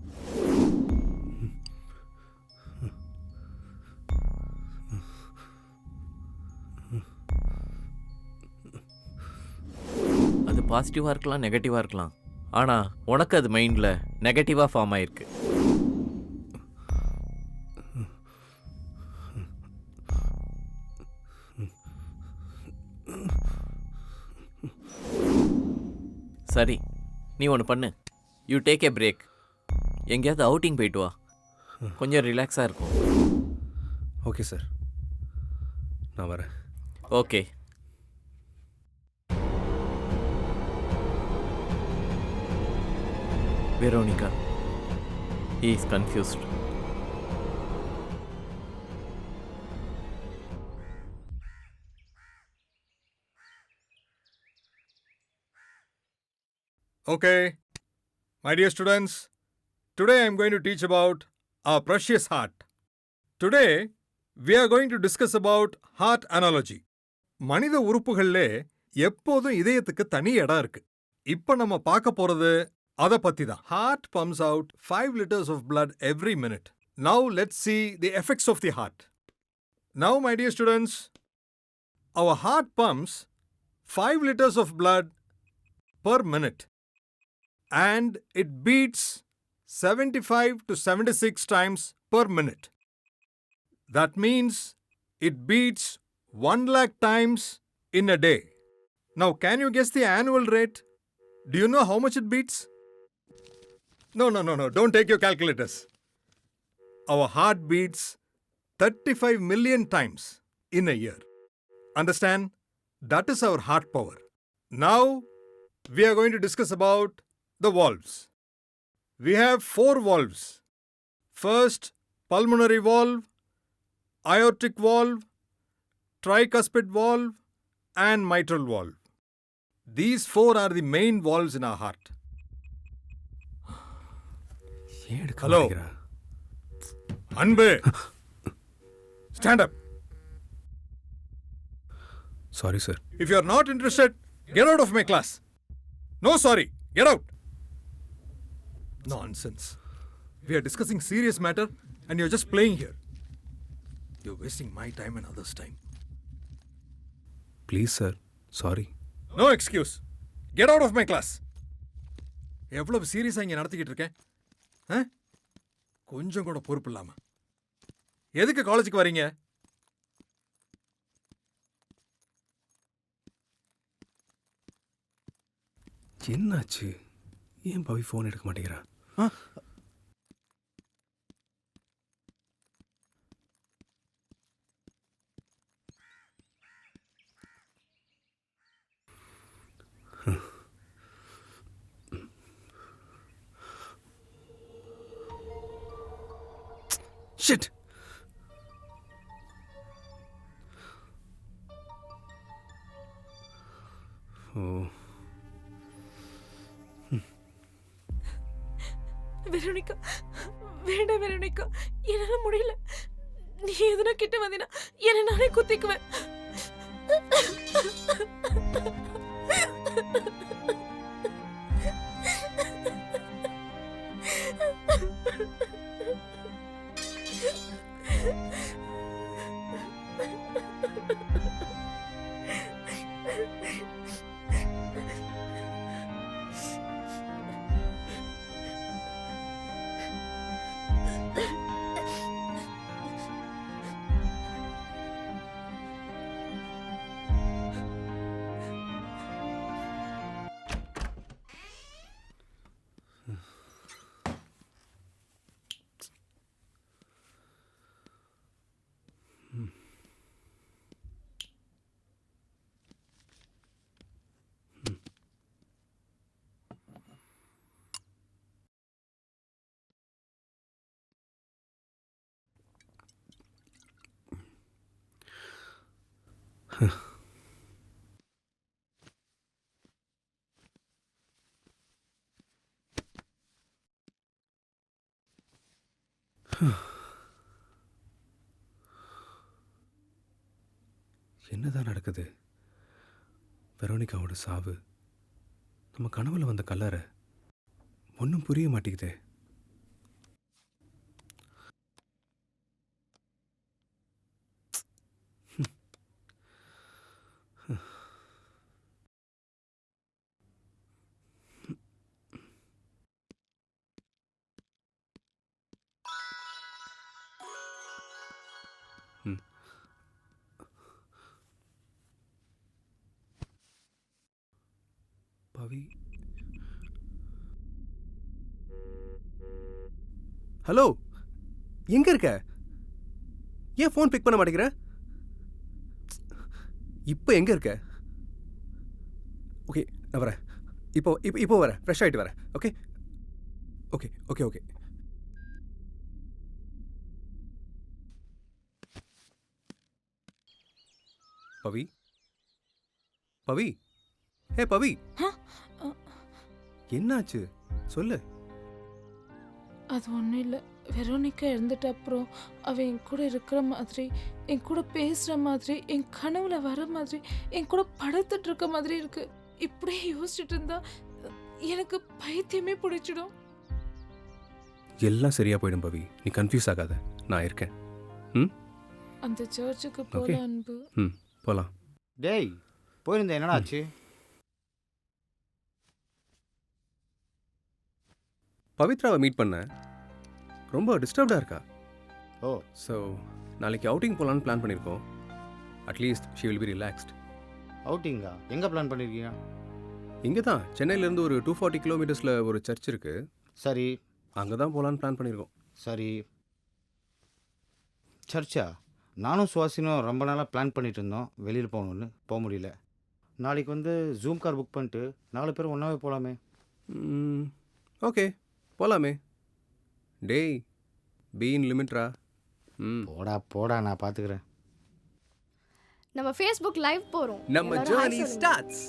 அது பாசிட்டிவாக இருக்கலாம், நெகட்டிவாக இருக்கலாம். ஆனால் உனக்கு அது மைண்டில் நெகட்டிவாக ஃபார்ம் ஆயிருக்கு. சரி, நீ ஒன்று பண்ணு. You take a break. எங்கேயாவது அவுட்டிங் போயிட்டு வா, கொஞ்சம் ரிலாக்ஸாக இருக்கும். ஓகே சார், நான் வரேன். Okay. Veronica, he is confused. Okay, my dear students, today I am going to teach about our precious heart. Today, we are going to discuss about heart analogy. மனித உறுப்புகளிலே எப்போதும் இதயத்துக்கு தனி இடம் இருக்கு. இப்போ நம்ம பார்க்க போறது அதை பத்தி தான். Heart pumps out 5 liters of blood every minute. Now let's see the effects of the heart. Now, my dear students, our heart pumps 5 liters of blood per minute and it beats 75 to 76 times per minute. That means it beats 1 lakh times in a day. Now, can you guess the annual rate? Do you know how much it beats? No, don't take your calculators. Our heart beats 35 million times in a year. Understand? That is our heart power. Now, we are going to discuss about the valves. We have 4 valves. First, pulmonary valve, aortic valve, tricuspid valve, and mitral valve. These 4 are the main valves in our heart. Hello. Anbe. Stand up. Sorry, sir. If you are not interested, get out of my class. No, sorry. Get out. Nonsense. We are discussing serious matter and you're just playing here. You're wasting my time and others' time. Please sir sorry. No excuse. Get out of my class. எவ்வளவு சீரியஸாக இங்கே நடத்திக்கிட்டு இருக்கேன்? கொஞ்சம் கூட பொறுப்பு இல்லாம எதுக்கு காலேஜுக்கு வரீங்க? என்னாச்சு? ஏன் பவி ஃபோன் எடுக்க மாட்டேங்கிறா? Shit! Oh. வெரோனிகா, வேண்டாம் வெரோனிகா, என்னால முடியல. நீ எதுனா கிட்ட வந்தீனா என்ன நானே குத்திக்குவேன். என்னதான் நடக்குது? வெரோனிகாவோட சாவு, நம்ம கனவுல வந்த கல்லறை, ஒன்றும் புரிய மாட்டேங்குதே. பவி, ஹலோ, எங்க இருக்க? ஏன் ஃபோன் பிக் பண்ண மாட்டேங்கிற? இப்போ எங்க இருக்க? ஓகே, நான் வரேன். இப்போ வரேன், ஃப்ரெஷ் ஆகிட்டு வரேன். Okay okay okay okay. Pavi, Pavi, hey Pavi, என்னாச்சு சொல்லு. அது ஒன்றும் இல்லை. வெரோனிகா இறந்துட்ட அப்புறம் அவன் என் கூட இருக்கிற மாதிரி, என் கூட பேசுகிற மாதிரி, என் கனவுல வர மாதிரி, என் கூட படுத்துட்டு இருக்க மாதிரி இருக்கு. இப்படியே யோசிச்சுட்டு இருந்தா எனக்கு பைத்தியமே பிடிச்சிடும். எல்லாம் சரியா போயிடும் பவி, நீ கன்ஃபியூஸ் ஆகாத, நான் இருக்கேன். அந்த சர்ச்சுக்கு போல அன்பு. போலாம். டேய், போயிருந்தேன், என்னடா ஆச்சு? பவித்ராவை மீட் பண்ண, ரொம்ப டிஸ்டர்ப்டாக இருக்கா. ஓ, ஸோ நாளைக்கு அவுட்டிங் போகலான்னு பிளான் பண்ணியிருக்கோம். At least she will be relaxed. அவுட்டிங்கா? எங்கே பிளான் பண்ணியிருக்கீங்க? இங்கே தான், சென்னையிலேருந்து ஒரு 240 கிலோமீட்டர்ஸில் ஒரு சர்ச் இருக்குது. சரி, அங்கே தான் போகலான்னு பிளான் பண்ணியிருக்கோம். சரி, சர்ச்சா? நானும் சுவாசினும் ரொம்ப நாளாக பிளான் பண்ணிட்டு இருந்தோம் வெளியில் போகணுன்னு, போக முடியல. நாளைக்கு வந்து ஜூம் கார் புக் பண்ணிட்டு 4 பேரும் ஒன்றாவே போகலாமே. ஓகே, போகலாமே. டேய், பி இன் லிமிட்ரா. போடா போடா, நான் பார்த்துக்கிறேன். நம்ம ஃபேஸ்புக் லைவ் போறோம். நம்ம journey starts.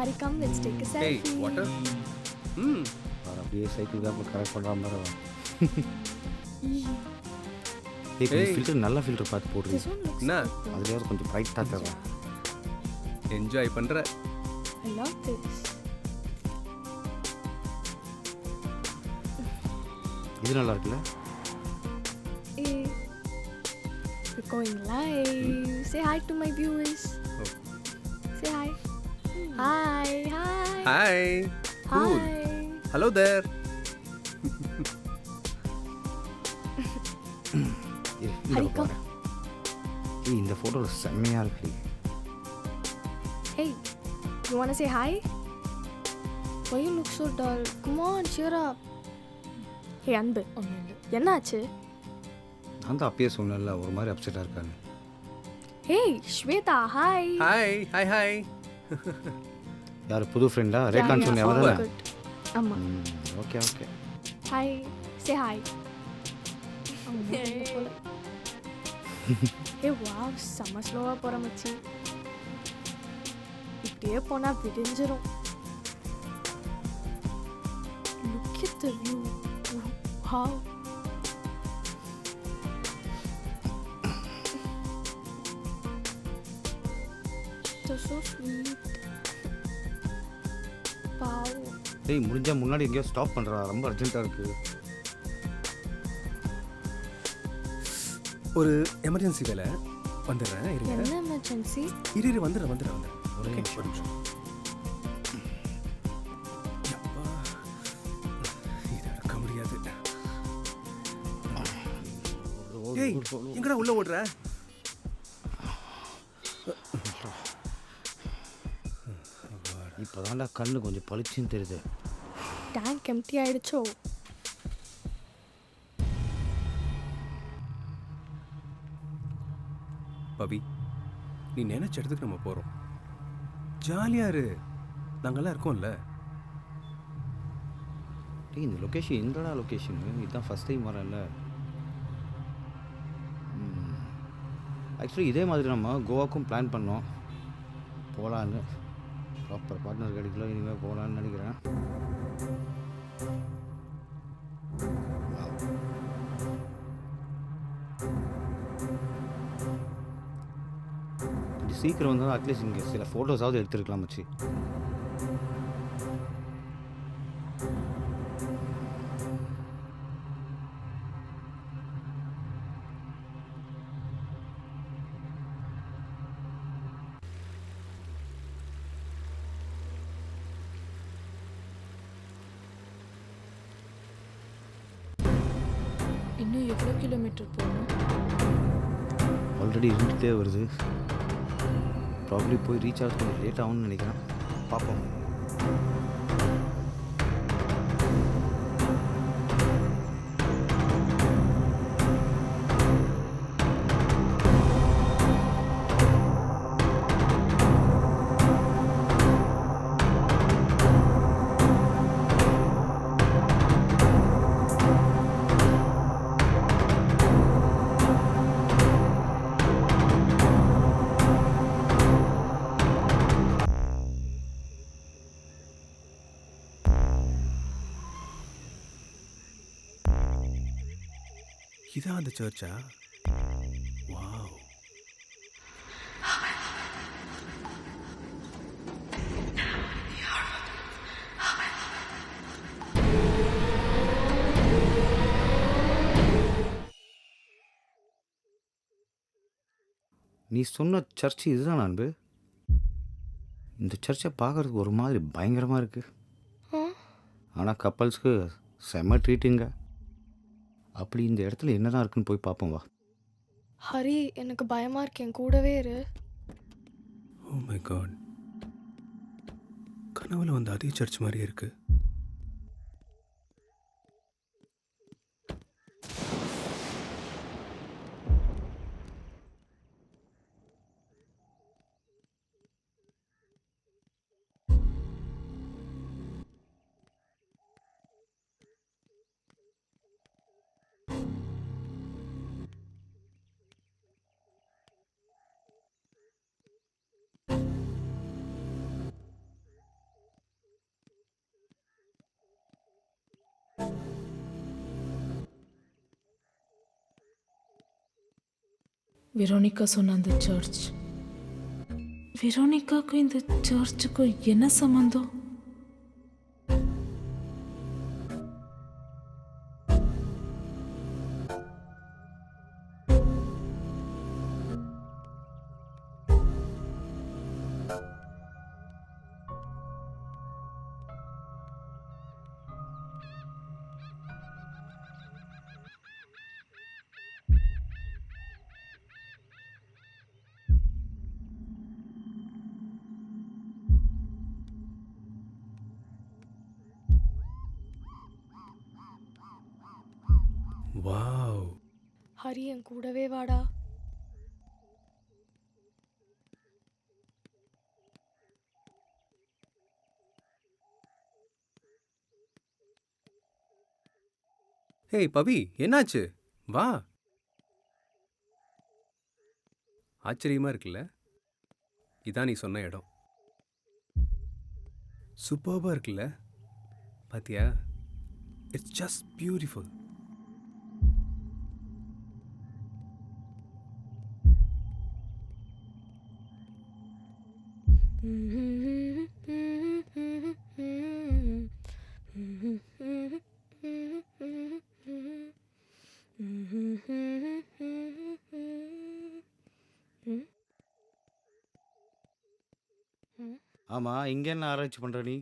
Hari, come, let's take a selfie. Hey, water? அப்படியே சைக்கிள் தான் கரெக்ட் பண்ணுற மாதிரி. ஏய். ஃபில்டர் நல்ல ஃபில்டர் பார்த்து போடுறீங்க. This one looks என்ன அதுலேயாவது கொஞ்சம் பிரைட்டாக தரும். என்ஜாய் பண்ற? I love this. இது நல்லா இருக்குல்ல? Hey, we're going live. Say hi to my viewers. Say hi. Hi, hi. Hi. Cool. Hi. Hello there. ஹரிகம். இந்த ஃபோட்டோவில் செம்மையாக இருக்கு. Hey, you wanna say hi? Why you look so dull? Come on, cheer up. Hey, அன்பு. என்னாச்சு? நான் தான் அப்பயே சொன்னேன்ல ஒரு மாதிரி அப்செட்டாக இருக்கான்னு. Hey, Shweta, hi. Hi hi hi. யார் புது ஃப்ரெண்டா? ரேகான் சொன்னியா அவதானே? Good. ஆமா. Okay okay. Hi, say hi. Hey, wow, செம்ம ஸ்லோவாக போகிற மச்சி. இப்படியே போனால் விடிஞ்சிரும். Look at the view. Wow. They're so sweet. Wow. டேய் முடிஞ்சா முன்னாடி எங்கேயோ ஸ்டாப் பண்ணுறா, ரொம்ப அர்ஜென்ட்டாக இருக்குது. ஒரு எமர்ஜென்சி வேலை வந்துடுறேன் இருங்க. என்ன எமர்ஜென்சி? இரு வந்துடுறேன். ஒரே Okay, ஒரு நிமிஷம். யப்பா. இது நடக்க முடியாது. ஏய் எங்கடா உள்ள ஓடுற? இப்போதான்டா கண்ணு கொஞ்சம் பளிச்சுன்னு தெரியுது. Tank empty ஆயிடுச்சோ? பவி, நீ நினைச்ச இடத்துக்கு நம்ம போறோம். ஜாலியா இரு, நாங்கெல்லாம் இருக்கோம்ல. டேய் இந்த லொக்கேஷன் எங்கடா லொக்கேஷன்? இதுதான் ஃபஸ்ட் டைம் வரேன்ல. ஆக்சுவலி இதே மாதிரி நம்ம கோவாக்கும் பிளான் பண்ணோம் போகலான்னு. ப்ராப்பர் பார்ட்னர் கிடைக்கல, இனிமேல் போகலான்னு நினைக்கிறேன். கொஞ்சம் சீக்கிரம் வந்தால் அட்லீஸ்ட் இங்கே சில ஃபோட்டோஸாவது எடுத்துருக்கலாம் மச்சி. இன்னும் எவ்வளோ கிலோமீட்டர் போகணும்? ஆல்ரெடி இருந்துகிட்டே வருது. ப்ராப்ளி போய் ரீச் ஆகிறது கொஞ்சம் லேட் ஆகும்னு நினைக்கிறேன். பார்ப்போம். இதான் அந்த சர்ச்சா? வாவ். நீ சொன்ன சர்ச் இதுதான் அன்பு. இந்த சர்ச்சை பார்க்குறதுக்கு ஒரு மாதிரி பயங்கரமாக இருக்குது. ஆனால் கப்பல்ஸ்க்கு செம்ம ட்ரீட்டுங்க. அப்படி இந்த இடத்துல என்னதான் இருக்குன்னு போய் பார்ப்போம் வா. ஹரி, எனக்கு பயமாக இருக்கு, என் கூடவே இரு. ஓ மை காட், கனவுல வந்த அதே சர்ச் மாதிரியே இருக்கு. வெரோனிகா சொன்ன அந்த சர்ச். வெரோனிகாவுக்கும் இந்த சர்ச்சுக்கும் என்ன சம்பந்தம்? வாவ். ஹரி என் கூடவே வாடா. ஏய் பவி, என்னாச்சு? வா. ஆச்சரியமா இருக்குல்ல? இதான் நீ சொன்ன இடம். சூப்பர்பா இருக்குல்ல? பாத்தியா? It's just beautiful. ஆமா, இங்க என்ன ஆராய்ச்சி பண்ற நீ?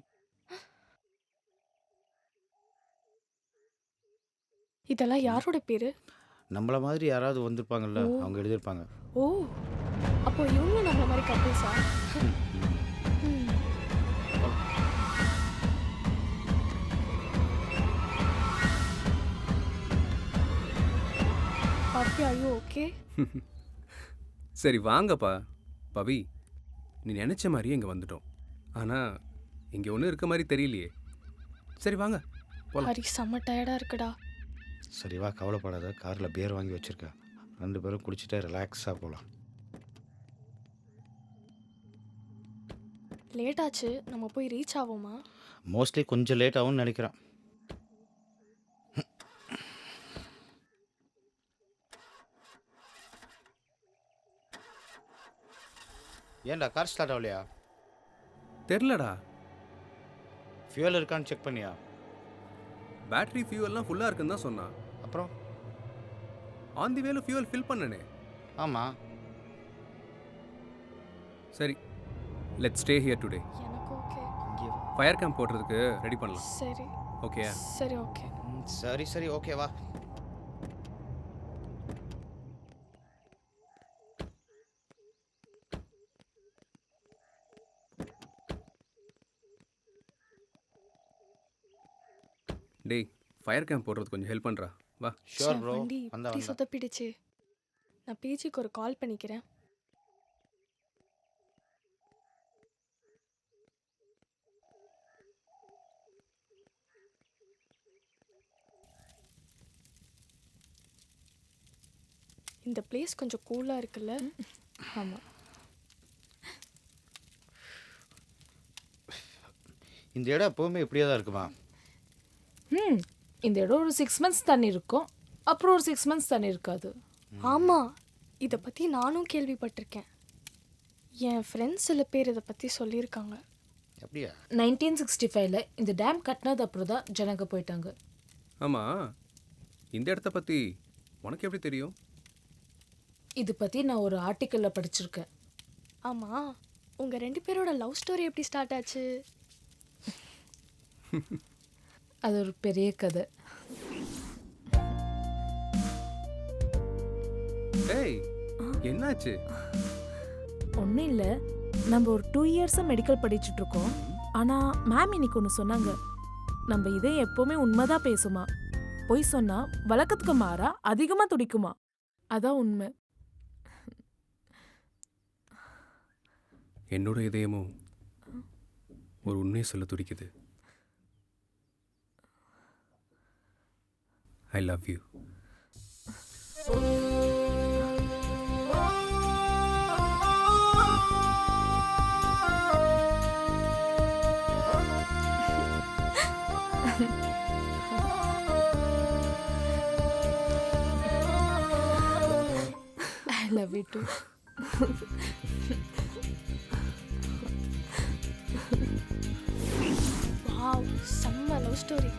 இதெல்லாம் யாரோட பேரு? நம்மள மாதிரி யாராவது வந்திருப்பாங்கல்ல, ஓ. அவங்க எழுதியிருப்பாங்க. ஓ, அப்போ இவங்க நம்மள மாதிரி கப்பிள்ஸா? பாப்பி, are you okay? சரி வாங்கப்பா. பவி, நீ நினைச்ச மாதிரியே இங்கே வந்துட்டோம். ஆனால் இங்கே ஒன்றும் இருக்க மாதிரி தெரியலையே. சரி வாங்க போலாம். ஹரி செம்ம டயர்டா இருக்குடா. சரி வா, கவலைப்படாத. காரில் பியர் வாங்கி வச்சிருக்கேன். 2 பேரும் குடிச்சிட்டு ரிலாக்ஸாக போகலாம். லேட் ஆச்சு, நம்ம போய் ரீச் ஆவோமா? மோஸ்ட்லி கொஞ்சம் லேட் ஆகும்னு நினைக்கிறேன். ஏன்டா கார் ஸ்டார்ட் ஆகலையா? தெரிலடா. ஃபியூல் இருக்கான்னு செக் பண்ணியா? பேட்டரி ஃபியூவல்லாம் ஃபுல்லாக இருக்குன்னு தான் சொன்னான். அப்புறம் ஆன் தி வேல ஃபியூவல் ஃபில் பண்ணனே. ஆமாம். சரி, லெட்ஸ் ஸ்டே ஹியர் டுடே. எனக்கு ஓகே. ஃபயர் கேம்ப் போடுறதுக்கு ரெடி பண்ணலாம். சரி. ஓகேயா? சரி ஓகே. சரி சரி ஓகே வா. டேய், ஃபயர் கேம்ப் போடுறது கொஞ்சம் ஹெல்ப் பண்ணுறா. வா. Sure bro. வண்டி இப்படி சொதப்பிடுச்சு. நான் பேஜிக்கு ஒரு கால் பண்ணிக்கிறேன். இந்த பிளேஸ் கொஞ்சம் கூலாக இருக்குல்ல? ஆமாம். இந்த இடம் எப்போவுமே இப்படியே தான் இருக்குமா? இந்த இடம் ஒரு 6 months தண்ணி இருக்கும், அப்புறம் ஒரு 6 months தண்ணி இருக்காது. ஆமாம், இதை பற்றி நானும் கேள்விப்பட்டிருக்கேன். என் ஃப்ரெண்ட்ஸ் சில பேர் இதை பற்றி சொல்லியிருக்காங்க. அப்படியா? 1965 இந்த டேம் கட்டினது அப்புறம் தான் ஜனங்க போயிட்டாங்க. ஆமாம், இந்த இடத்த பற்றி உனக்கு எப்படி தெரியும்? இது பற்றி நான் ஒரு ஆர்டிக்கலில் படிச்சிருக்கேன். ஆமாம், உங்கள் 2 பேரோட லவ் ஸ்டோரி எப்படி ஸ்டார்ட் ஆச்சு? அது ஒரு பெரிய கதை. டேய், என்னாச்சு? ஒன்றும் இல்லை, நம்ம ஒரு 2 yearsஆ மெடிக்கல் படிச்சுட்டு இருக்கோம். ஆனால் மேம் இன்னைக்கு ஒன்று சொன்னாங்க. நம்ம இதை எப்போவுமே உண்மைதான் பேசுமா, பொய் சொன்னா வழக்கத்துக்கு மாறா அதிகமாக துடிக்குமா. அதான் உண்மை. என்னோட இதயமும் ஒரு உண்மையை சொல்ல துடிக்குது. I love you. I love you to. Wow, செம்ம லவ் ஸ்டோரி.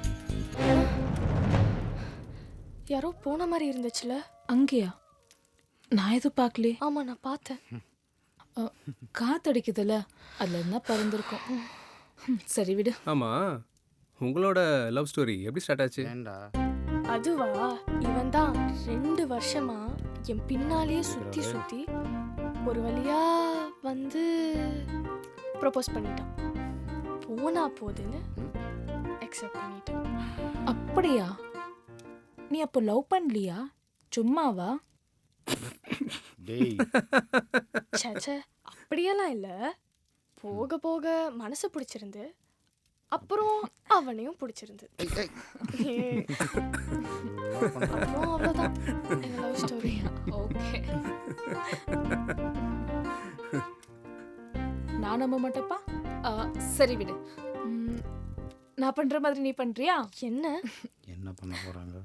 யாரோ போன மாதிரி இருந்துச்சுல. அங்கேயா? நான் எதுவும் பார்க்கலே. ஆமா, நான் பார்த்தேன். காத்தடிக்குதுல்ல, அதில் என்ன பறந்துருக்கும். சரி விடு. ஆமா, உங்களோட லவ் ஸ்டோரி எப்படி ஸ்டார்ட் ஆச்சு? அதுவா, இவன் தான் 2 வருஷமா என் பின்னாலேயே சுத்தி சுத்தி ஒரு வழியா வந்து ப்ரொபோஸ் பண்ணிட்டான். போனா போதுன்னு அக்செப்ட் பண்ணிட்டேன். அப்படியா? நீ அப்போ லவ் பண்ணலையா? சும்மாவா? டேய், சே, அப்படியெல்லாம் இல்லை. போக போக மனசு பிடிச்சிருந்து, அப்புறம் அவனையும் பிடிச்சிருந்து. அப்புறம் அவ்வளோதான் எங்க லவ் ஸ்டோரி. ஓகே. நான் நம்ப மாட்டேப்பா. சரி விடு. நான் பண்ற மாதிரி நீ பண்றியா? என்ன பண்ண போறாங்க?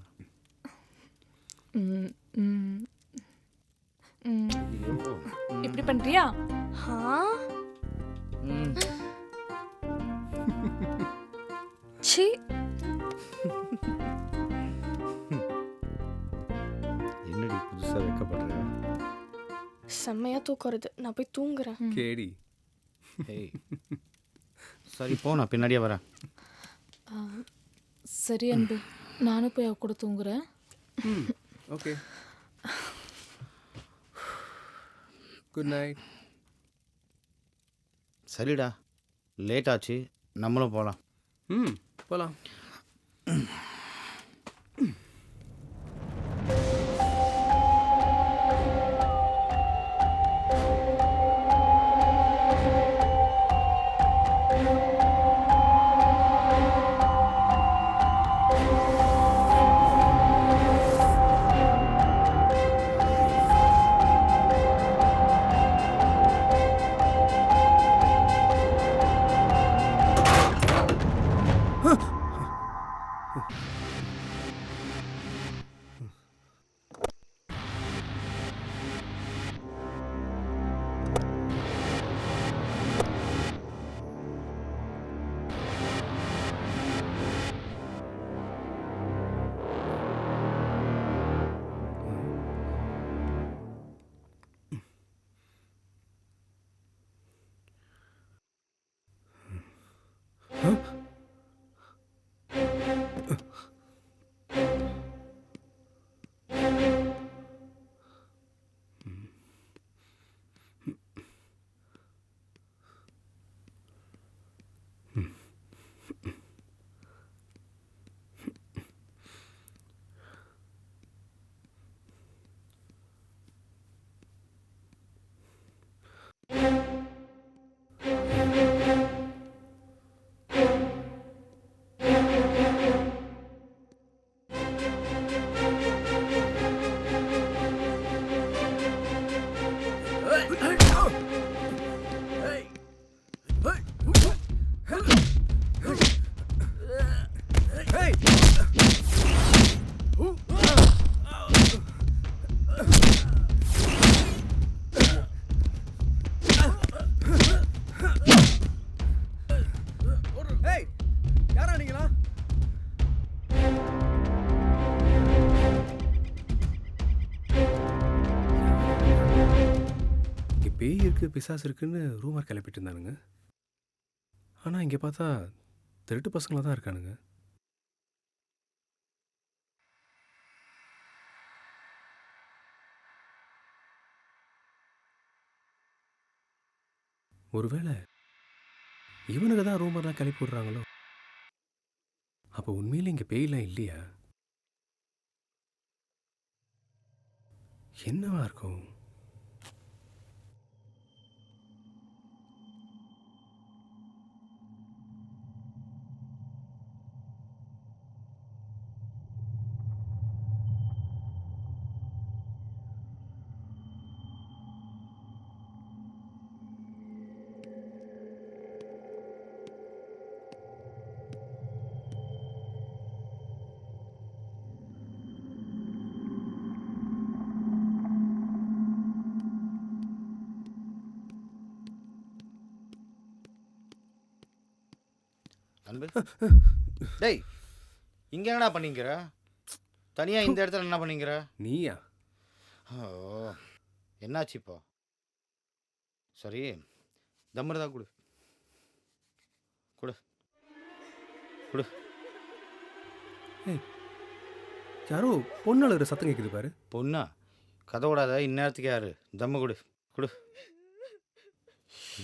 இப்படி பண்றியா? சி, என்னடி புதுசா வைக்கப்படுற? செம்மையா தூக்கம் வருது, நான் போய் தூங்குறேன். கேடி. ஏய், சரி போ, நான் பின்னாடியே வரேன். சரி அன்பு, நானும் போய் அவ கூட தூங்குறேன். Okay, good night. சரிடா, லேட் ஆச்சு, நம்மளும் போகலாம். போகலாம். பேய் இருக்குது பிசாசு இருக்குன்னு ரூமர் கிளப்பிட்டு இருந்தானுங்க. ஆனால் இங்கே பார்த்தா திருட்டு பசங்களாக தான் இருக்கானுங்க. ஒருவேளை இவனுக்கு தான் ரூமர்லாம் கிளப்பி விடுறாங்களோ? அப்போ உண்மையில இங்கே பேயெல்லாம் இல்லையா? என்னவா இருக்கும்? அன்பு டேய் இங்கே என்னடா பண்ணிக்கிற? தனியாக இந்த இடத்துல என்ன பண்ணிக்கிற? நீயா? ஓ என்னாச்சு இப்போ? சரி தம்மிருதா கொடு கொடு கொடு. ஏய் யாரோ பொண்ணு அழுகிற சத்தம் கேட்குது பாரு. பொண்ணா? கதவுடாத, இந்நேரத்துக்கு யாரு? தம்மு கொடு கொடு.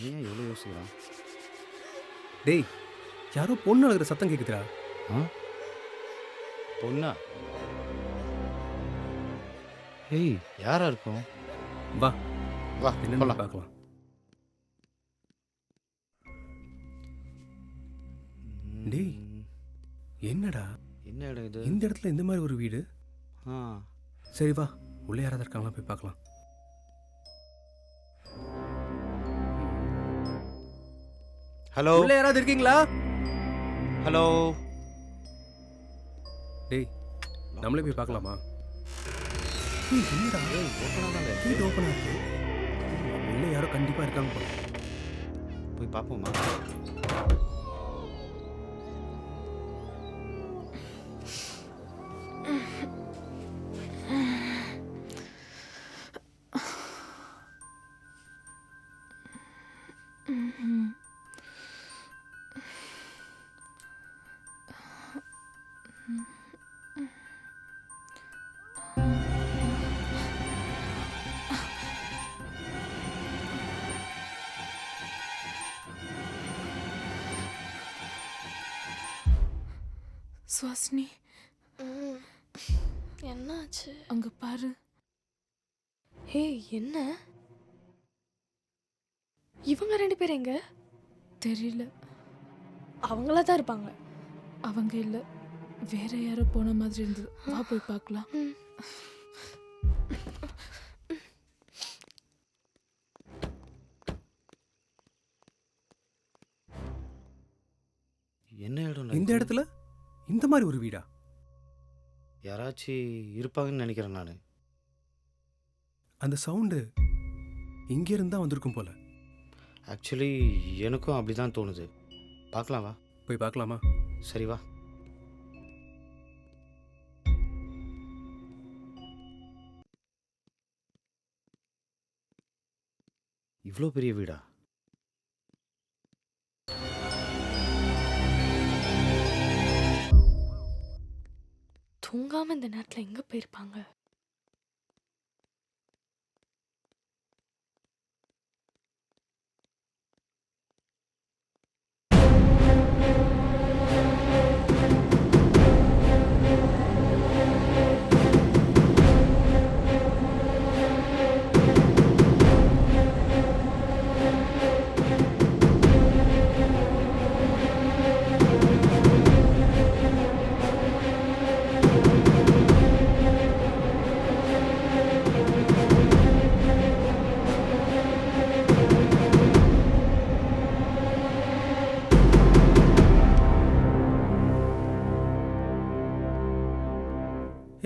ஏன் எவ்வளோ யோசிக்கிறான்? டேய் யாரோ பொண்ணு அழுகிற சத்தம் கேட்குதுடா. ஆ பொண்ணா? ஏய் யாரா இருக்கும்? வா வா என்னன்னு போலாம். பார்க்கலாம். டேய் என்னடா என்ன இடம் இது? இந்த இடத்துல இந்த மாதிரி ஒரு வீடு? ஆ சரி வா உள்ளே யாராவது இருக்காங்களா போய் பார்க்கலாம். ஹலோ உள்ள யாராவது இருக்கீங்களா? ஹலோ. டேய் நம்மளே போய் பார்க்கலாமா? ஏய் என்னடா கேட் ஓப்பனா இருக்கு. உள்ள யாரோ கண்டிப்பா இருக்காங்க போல. போய் பார்ப்போமா? சுவாசினி என்னாச்சு? அங்க பாரு. ஹே என்ன? இவங்க 2 பேர் எங்க? தெரியல. அவங்களா தான் இருப்பாங்க. அவங்க இல்ல, வேற யாரோ போன மாதிரி இருந்தது. வா போய் பார்க்கலாம். என்ன இடம்? இந்த இடத்துல இந்த மாதிரி ஒரு வீடா? யாராச்சும் இருப்பாங்கன்னு நினைக்கிறேன் நான். அந்த சவுண்டு இங்கே இருந்தா வந்திருக்கும் போல. ஆக்சுவலி எனக்கும் அப்படி தான் தோணுது. பார்க்கலாம் வா. போய் பார்க்கலாமா? சரி வா. இவ்வளோ பெரிய வீடா? தூங்காம இந்த நேரத்துல எங்க போயிருப்பாங்க?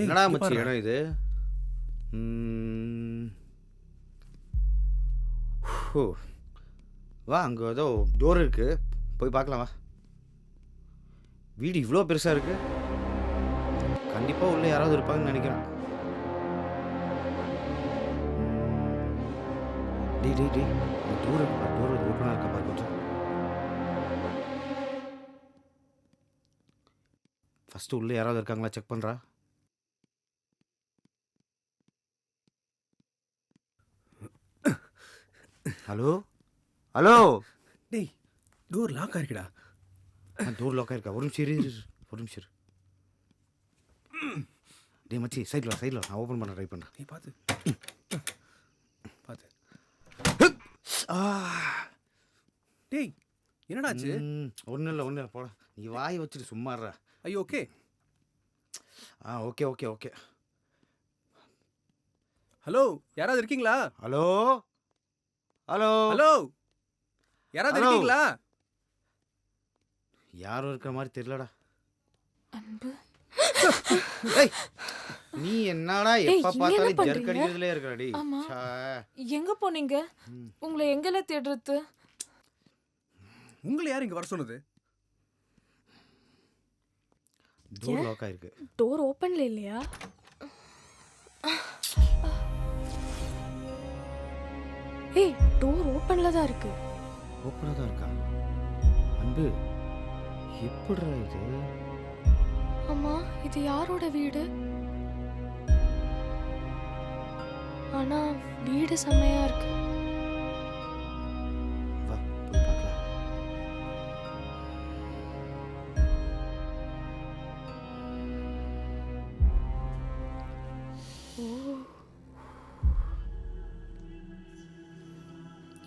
என்னடா மச்சி இடம் இது? வா அங்கே ஏதோ டோர் இருக்கு, போய் பார்க்கலாம் வா. வீடு இவ்வளோ பெருசாக இருக்கு. கண்டிப்பாக உள்ள யாராவது இருப்பாங்கன்னு நினைக்கிறேன். டேய் டேய் டேய் டோர் இருக்கா? டோர் ஓப்பனாக இருக்கா பாரு கொஞ்சம். ஃபஸ்ட்டு உள்ளே யாராவது இருக்காங்களா செக் பண்ணுறா. Hello hello. டேய் டோர் லாக் ஆயிருக்குடா. டோர் லாக் ஆயிருக்கா? ஒரு நிமிஷம் இரு, ஒரு நிமிஷம் இரு. டேய் மச்சி சைடில் வா, சைடில் வா, நான் ஓப்பன் பண்ண ட்ரை பண்ணுறேன். நீ பார்த்து பார்த்து. டேய் என்னடாச்சு? ஒன்றும் இல்லை ஒன்றும் இல்லை, போட. நீ வாய் வச்சுட்டு சும்மாடுறா. ஐயோ okay. Okay okay okay. Hello யாராவது இருக்கீங்களா? ஹலோ ஹலோ ஹலோ யாராவது இருக்கீங்களா? யாரும் இருக்கிற மாதிரி தெரியலடா. அன்பு நீ என்னடா எப்ப பார்த்தாலும் ஜர்க் அடிக்கிறதுலே இருக்கறடி. ஆமா எங்க போனீங்க? உங்களை எங்கல தேடுறது? உங்களை யார் இங்க வர சொன்னது? டோர் லாக் ஆயிருக்கு. டோர் ஓப்பன்ல இல்லையா? ஏய், டோர் ஓப்பன்ல தான் இருக்கு. ஓப்பனாக தான் இருக்கா? அன்பு, எப்படிடா இது? அம்மா, இது யாரோட வீடு? ஆனா வீடு செம்மையா இருக்கு. வா போய் பார்க்கலாம். ஓ,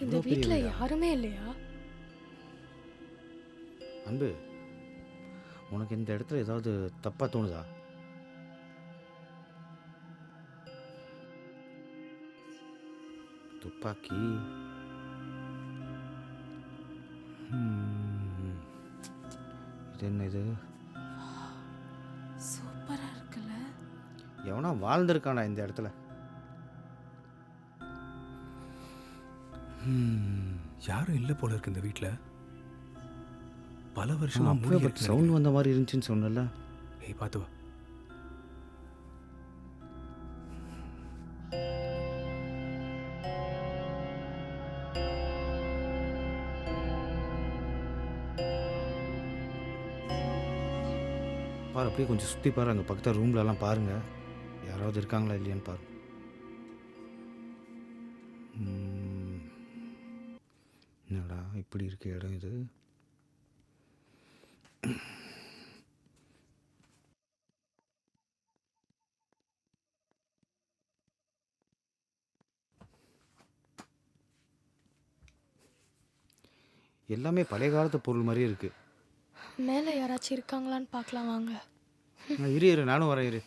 இந்த இவ்வளோ பெரிய வீட்ல வீடா? யாருமே இல்லையா? அன்பு, உனக்கு இந்த இடத்துல ஏதாவது தப்பாக தோணுதா? துப்பாக்கி. இது என்ன இது? சூப்பரா இருக்குல்ல? எவனா வாழ்ந்திருக்கானா இந்த இடத்துல? யாரும் இல்லை போல இருக்கு இந்த வீட்டில். பல வருஷமா மூடி இருக்கு. சவுண்ட் வந்த மாதிரி இருந்துச்சுன்னு சொன்னல. ஏய், பார்த்து வா. பாரு, அப்படியே கொஞ்சம் சுற்றி பாரு. அங்கே பக்கத்தில் ரூம்லலாம் பாருங்க, யாராவது இருக்காங்களா இல்லையான்னு பாரு. என்னடா இப்படி இருக்க இடம் இது? எல்லாமே பழைய காலத்து பொருள் மாதிரியே இருக்கு. மேலே யாராச்சும் இருக்காங்களான்னு பார்க்கலாம் வாங்க. இரு இரு, நானும் வரேன் இரு.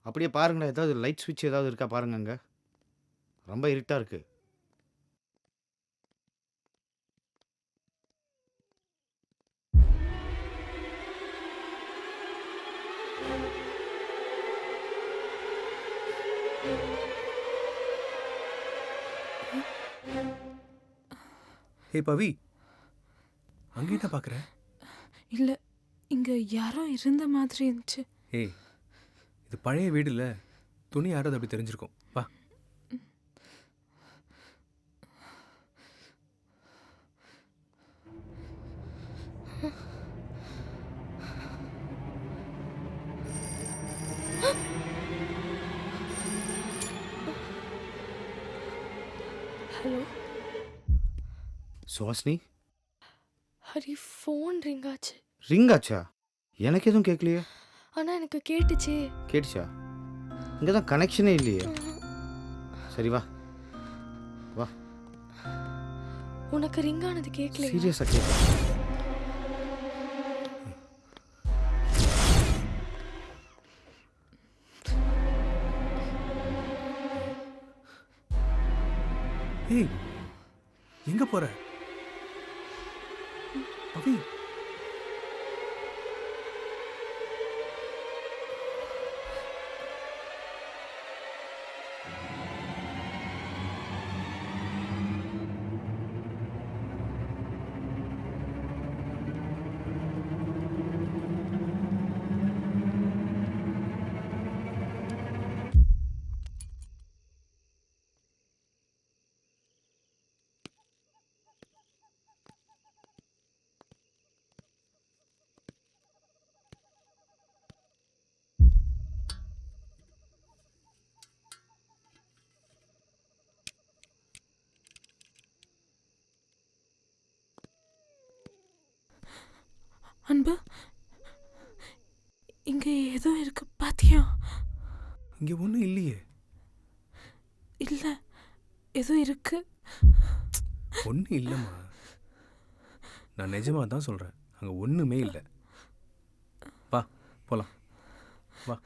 அப்படியே பாருங்களேன், ஏதாவது லைட் சுவிட்ச் ஏதாவது இருக்கா பாருங்க. அங்கே ரொம்ப இருட்டாக இருக்கு. ஹே பவி, அங்கேயே தான் பார்க்குறேன். இல்ல, இங்க யாரோ இருந்த மாதிரி இருந்துச்சு. ஏய், இது பழைய வீடு இல்லை. துணி யாராவது அப்படி தெரிஞ்சிருக்கும். வா. Hello Suvasini, Hari, phone ring ஆச்சு. ரிங் ஆச்சா? எனக்கு எதுவும் கேட்கலையே. ஆனால் எனக்கு கேட்டுச்சு. கேட்டுச்சா? இங்கே தான் கனெக்ஷனே இல்லையே. சரி வா வா. உனக்கு ரிங் ஆனது கேட்கல? சீரியஸாக கேட்க. ஏய், எங்க போற பவி? அன்பு, இங்க ஏதோ இருக்கு பாத்தியா? இங்க ஒண்ணும் இல்லையே. இல்ல, ஏதோ இருக்கு. ஒன்றும் இல்லைம்மா, நான் நிஜமா தான் சொல்றேன். அங்க ஒண்ணுமே இல்லை. வா போலாம், வா.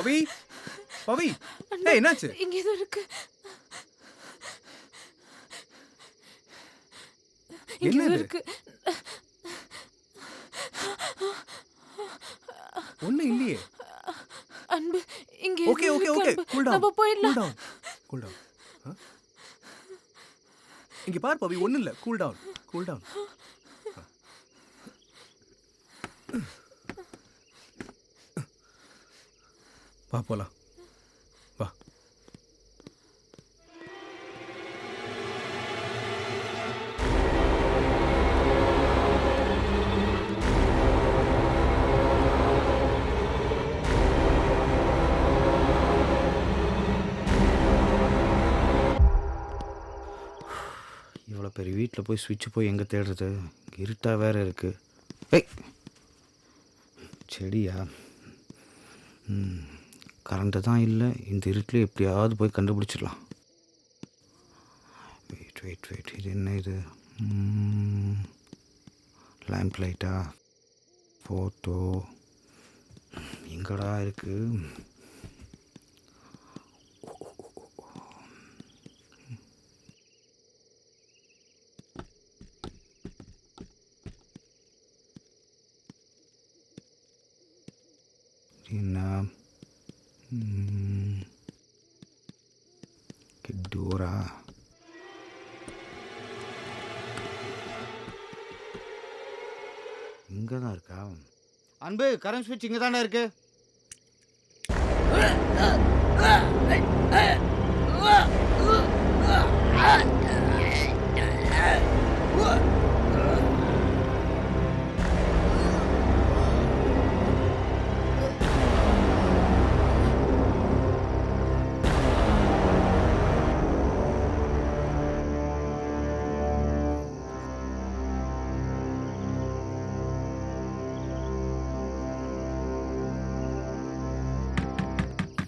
பவி பவி ஏய் என்னாச்சு? இங்க ஏதோ இருக்கு. இங்க ஏதோ இருக்கு. ஒண்ணு இல்லையே. அன்பு இங்க okay okay okay cool down. நம்ம போயிடலாம். Cool down. இங்க பார் பவி, ஒண்ணு இல்ல. Cool down cool down. வா போலாம். வா. இவ்வளோ பெரிய வீட்டில் போய் சுவிட்ச் போய் எங்கே தேடுறது? இருட்டாக வேற இருக்கு. ஏய் செடியா? கரண்ட்டு தான் இல்லை. இந்த இருட்டில் எப்படியாவது போய் கண்டுபிடிச்சிடலாம். வெயிட் வெயிட் வெயிட், இது என்ன இது? லேம்ப் லைட்டா? ஃபோட்டோ எங்கடா இருக்கு? என்ன டோரா? இங்கே தான் இருக்கா? அன்பு, கரண்ட் ஸ்விட்ச் இங்கே தானே இருக்கு.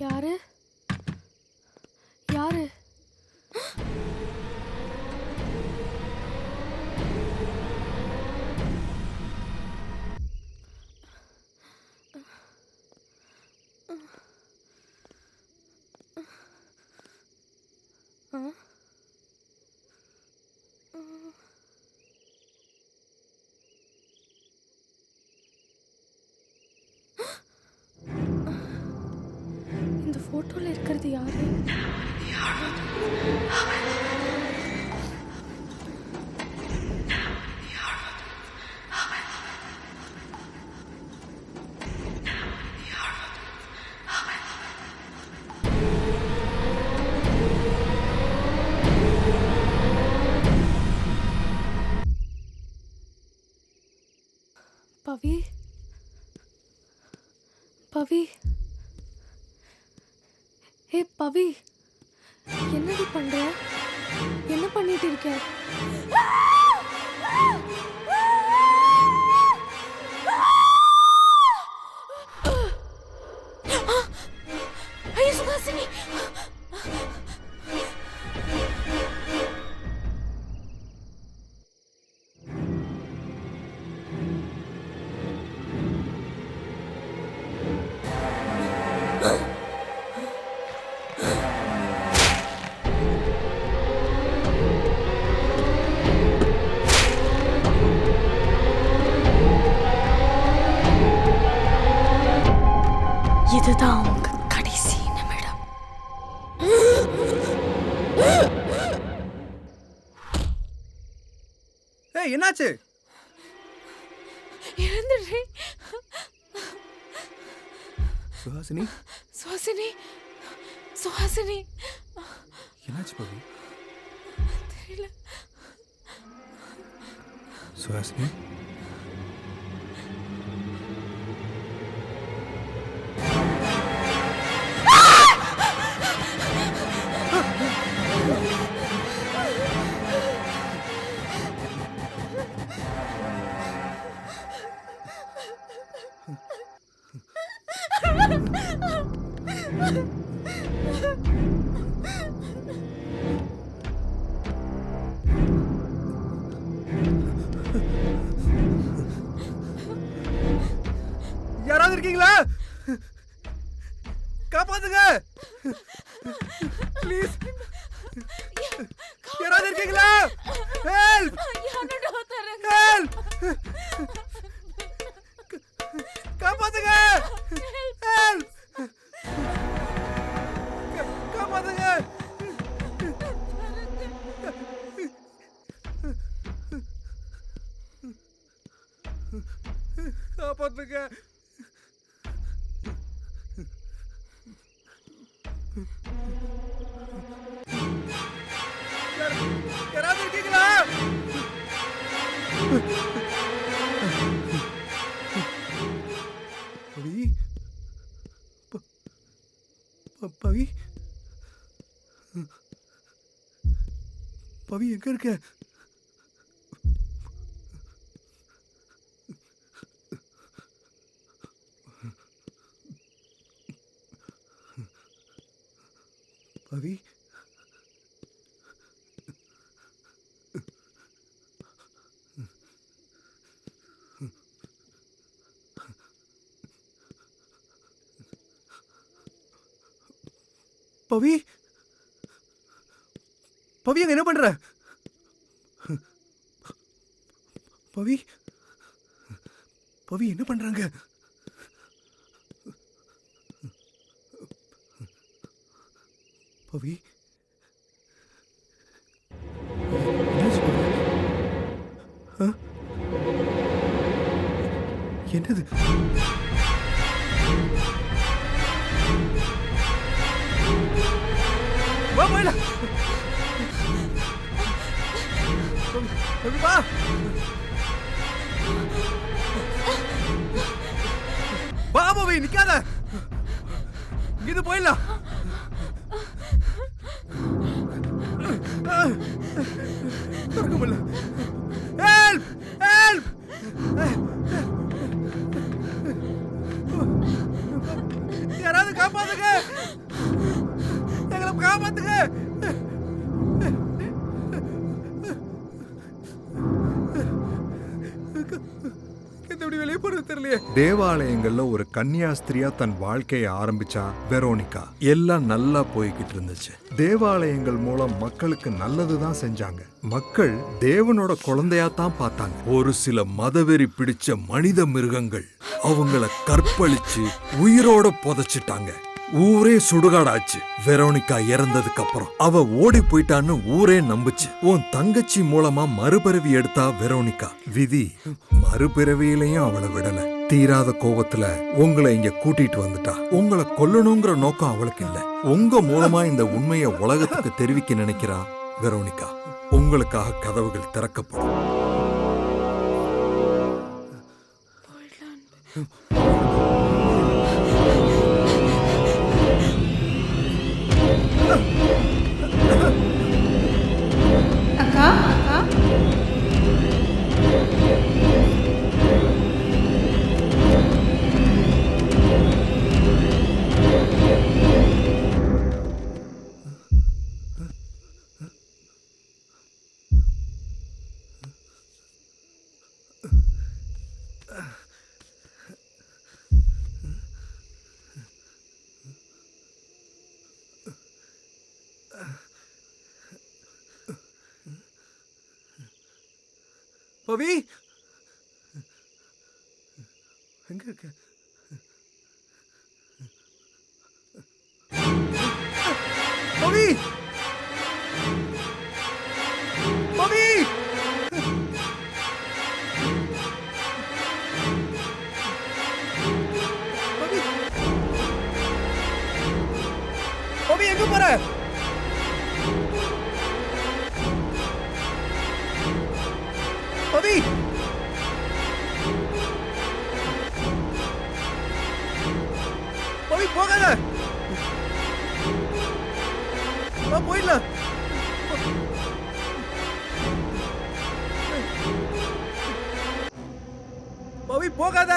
யாரு யாரு? இந்த போட்டோல இருக்கிறது யாரு? பவி பவி, ஹே பவி, என்னடி பண்ற? என்ன பண்ணிட்டு இருக்க? ஐயோ சுஹாசினி! இதுதான் உங்க கடைசி நிமிடம். ஏய் என்னாச்சு? இறந்துடுறேன். சுஹாசினி சுஹாசினி சுஹாசினி, என்னாச்சு பவி? தெரியல. சுஹாசினி யாராவது இருக்கீங்களா? காப்பாத்துங்க ப்ளீஸ் யாராவது இருக்கீங்களா ஹெல்ப் ஹெல்ப் காப்பாத்துங்க ஹெல்ப் காப்பாத்துங்க காப்பாத்துங்க யாராவது இருக்கீங்களா பவி பவி பவி எங்க இருக்க பவி பவி பவி அங்க என்ன பண்ற பவி பவி என்ன பண்றாங்க பவி என்னது வா போயில வா வா பவி நிக்காத இது போயிடலாம் திறக்க முடியல ஹெல்ப் ஹெல்ப் யாராவது காப்பாத்துங்க எங்களை காப்பாத்துங்க வெளியே போறது தெரியலையே. தேவாலயங்கள்ல ஒரு கன்னியாஸ்திரியா தன் வாழ்க்கையை ஆரம்பிச்சா வெரோனிகா. எல்லாம் நல்லா போய்கிட்டு இருந்துச்சு. தேவாலயங்கள் மூலம் மக்களுக்கு நல்லதுதான் செஞ்சாங்க. மக்கள் தேவனோட குழந்தையா தான் பார்த்தாங்க. ஒரு சில மதவெறி பிடிச்ச மனித மிருகங்கள் அவங்கள கற்பழிச்சு உயிரோட புதைச்சிட்டாங்க. ஊரே சுடுகாடாச்சு. வெரோனிகா இறந்ததுக்கு அப்புறம் அவ ஓடி போயிட்டான்னு ஊரே நம்புச்சு. உன் தங்கச்சி மூலமா மறுபிறவி எடுத்தா வெரோனிகா. விதி மறுபிறவியிலையும் அவளை விடல. தீராத கோபத்துல உங்களை இங்க கூட்டிட்டு வந்துட்டா. உங்களை கொல்லணுங்கிற நோக்கம் அவளுக்கு இல்ல. உங்க மூலமா இந்த உண்மையை உலகத்துக்கு தெரிவிக்க நினைக்கிறா வெரோனிகா. உங்களுக்காக கதவுகள் திறக்கப்படும். அக்கா பவி எங்க இருக்க? பவி பவி பவி எங்க போற? பவி பவி போகாத. போயிடலாம். பவி போகாத.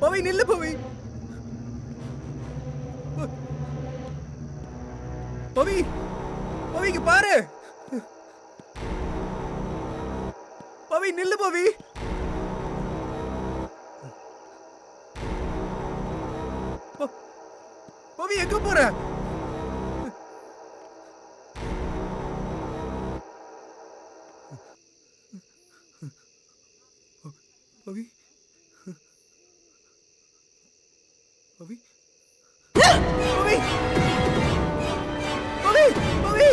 பவி நில்லு. பவி பவி பவிக்கு பாரு. பவி நில்லு. பவி பவி எங்க போற? பவி பவி பவி பவி பவி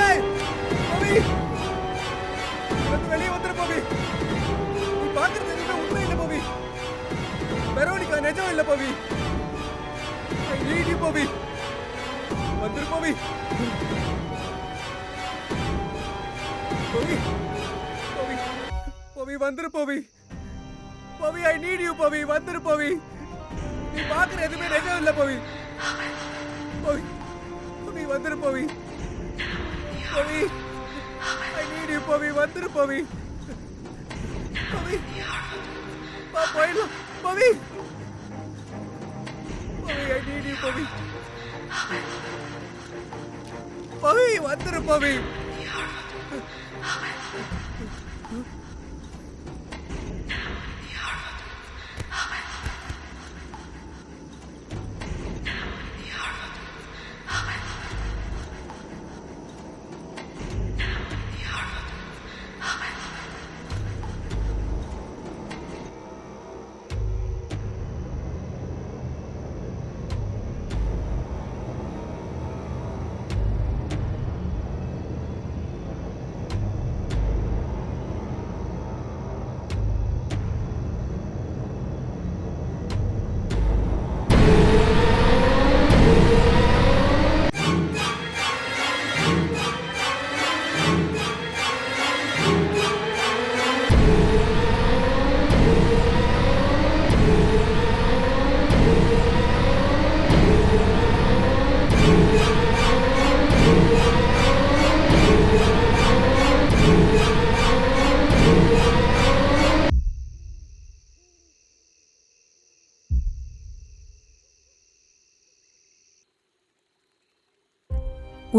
ஏய் பவி வெளியே வந்துரு பவி. நீ பாக்குறது எதுவுமே உண்மை இல்லை பவி. வெரோனிகா நிஜம் இல்லை பவி. I need you பவி. வந்துரு பவி. பவி பவி பவி வந்துரு பவி. பவி I need you பவி. வந்துரு பவி. நீ பாக்குற எதுவுமே நிஜம் இல்லை பவி. பவி பவி வந்துரு பவி. பவி I need you பவி. வந்துரு பவி. பவி போயிடலாம் பவி. பவி I need you பவி. பவி வந்துரு பவி.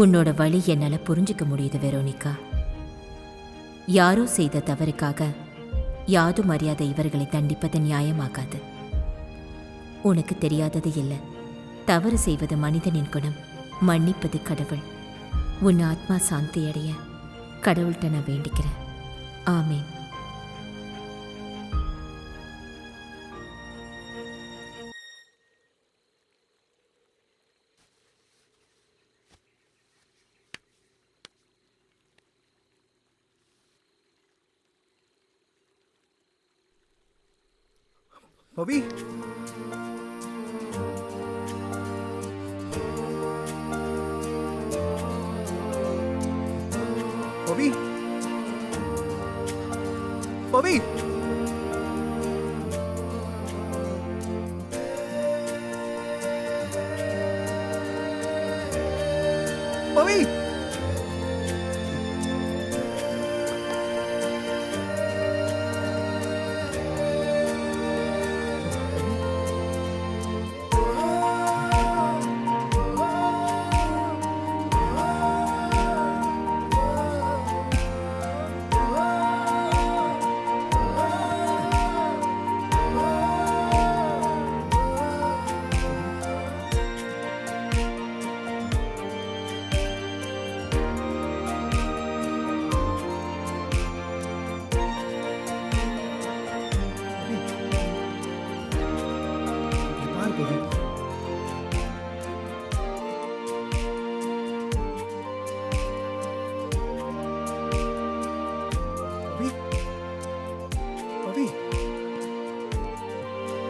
உன்னோட வழி என்னால புரிஞ்சுக்க முடியுது வெரோனிகா. யாரோ செய்த தவறுக்காக யாதும் அறியாத இவர்களை தண்டிப்பது நியாயமாகாது. உனக்கு தெரியாதது இல்லை. தவறு செய்வது மனிதனின் குணம், மன்னிப்பது கடவுள். உன் ஆத்மா சாந்தி அடைய கடவுள்கிட்ட நான் வேண்டிக்கிறேன். ஆமீன். பவி பவி பவி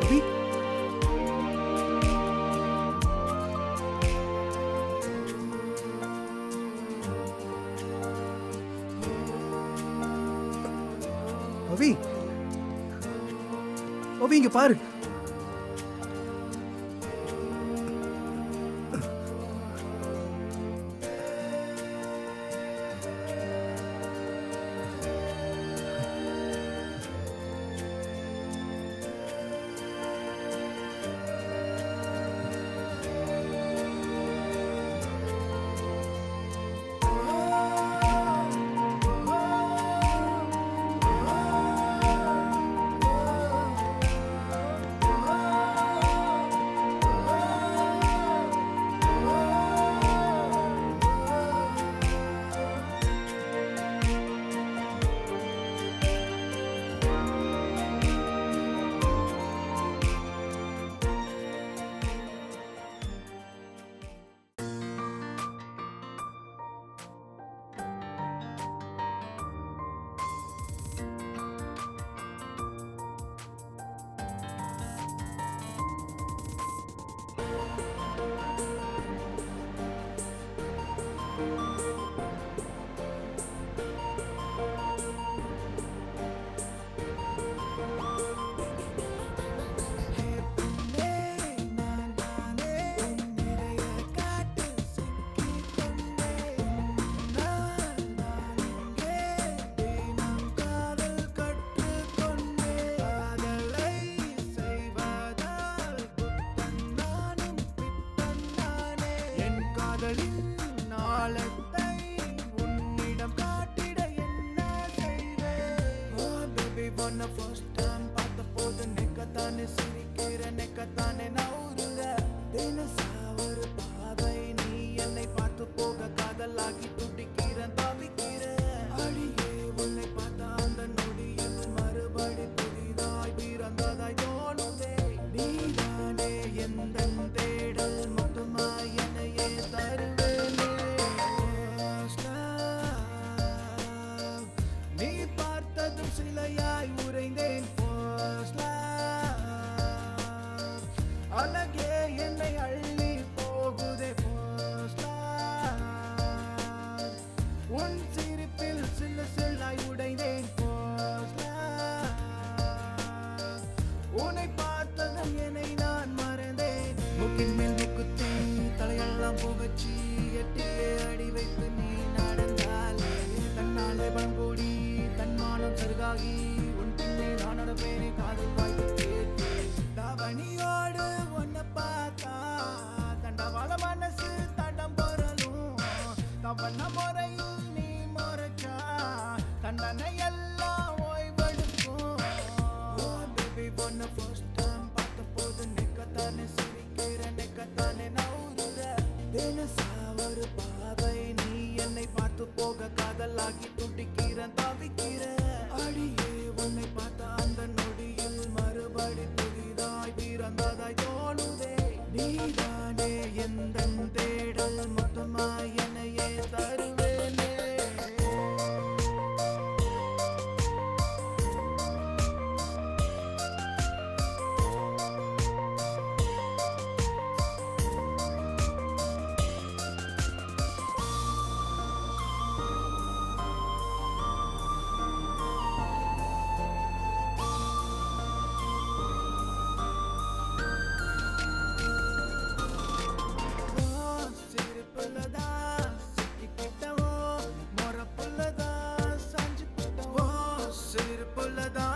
பவி பவி பவி இங்க பாரு. அவளின் நாளத்தை உன்னிடம் காட்டிட என்ன செய்வேன்? Oh baby, wanna first time பார்த்த போது நெக்கத்தானே சிரிக்கிற, நெக்கத்தானே நவுறுற. தினசா ஒரு பாதை நீ என்னை பார்த்து போக காதலாகி துடிக்கிறேன், தவிக்கிறேன். அடியே உன்னை பார்த்த அந்த நொடியில் மறுபடி புதிதாய் பிறந்ததாய் தோணுதே. நீதானே எந்தன் தேடல் மொத்தமாய் என்னையே தருவேனே. First love, நீ பார்த்ததும் சிலையாய் உறைந்தேன். First love, அழகே என்னை அள்ளி போகுதே. First love, உன் சிரிப்பில் சில்ல சில்லாய் உடைந்தேன். First love, உன்னை பார்த்ததும் என்னை நான் மறந்தேன். முக்கின் மேல் முக்குத்தி தலையெல்லாம் புகச்சி எட்டிலே அடி வைத்து நீ நடந்தாலே தன்னாலே பண்கூடி தன்மானம் சருகாகி உன் பின்னே நான் நடப்பேனே காதல் வாய்ப்பு கேட்டு. தவணியோடு ஒன்ன பார்த்தா தண்டவாள மனசு தடம் பொறலும். தவண முறையில் நீ முறைச்சா தண்டனை எல்லாம் ஓய்வெடுக்கும். Oh baby, wanna first time பார்த்த போது நெக்கத்தானே சிரிக்கிற, நெக்கத்தானே நவுறுற. தினசா ஒரு பாதை நீ என்னை பார்த்து போக காதலாகி துடிக்கிறேன், தவிக்கிறேன். அடியே உன்னை பார்த்த அந்த நொடியில் மறுபடி புதிதாய் பிறந்ததாய் தோணுதே. நீதானே எந்தன் தேடல் மொத்தமாய் என்னையே தருவேனே. சிரிப்புலதான் சிக்கிக்கிட்டவோ, மொறப்புலதான் சஞ்சு கிட்டவோ. சிரிப்புலதான்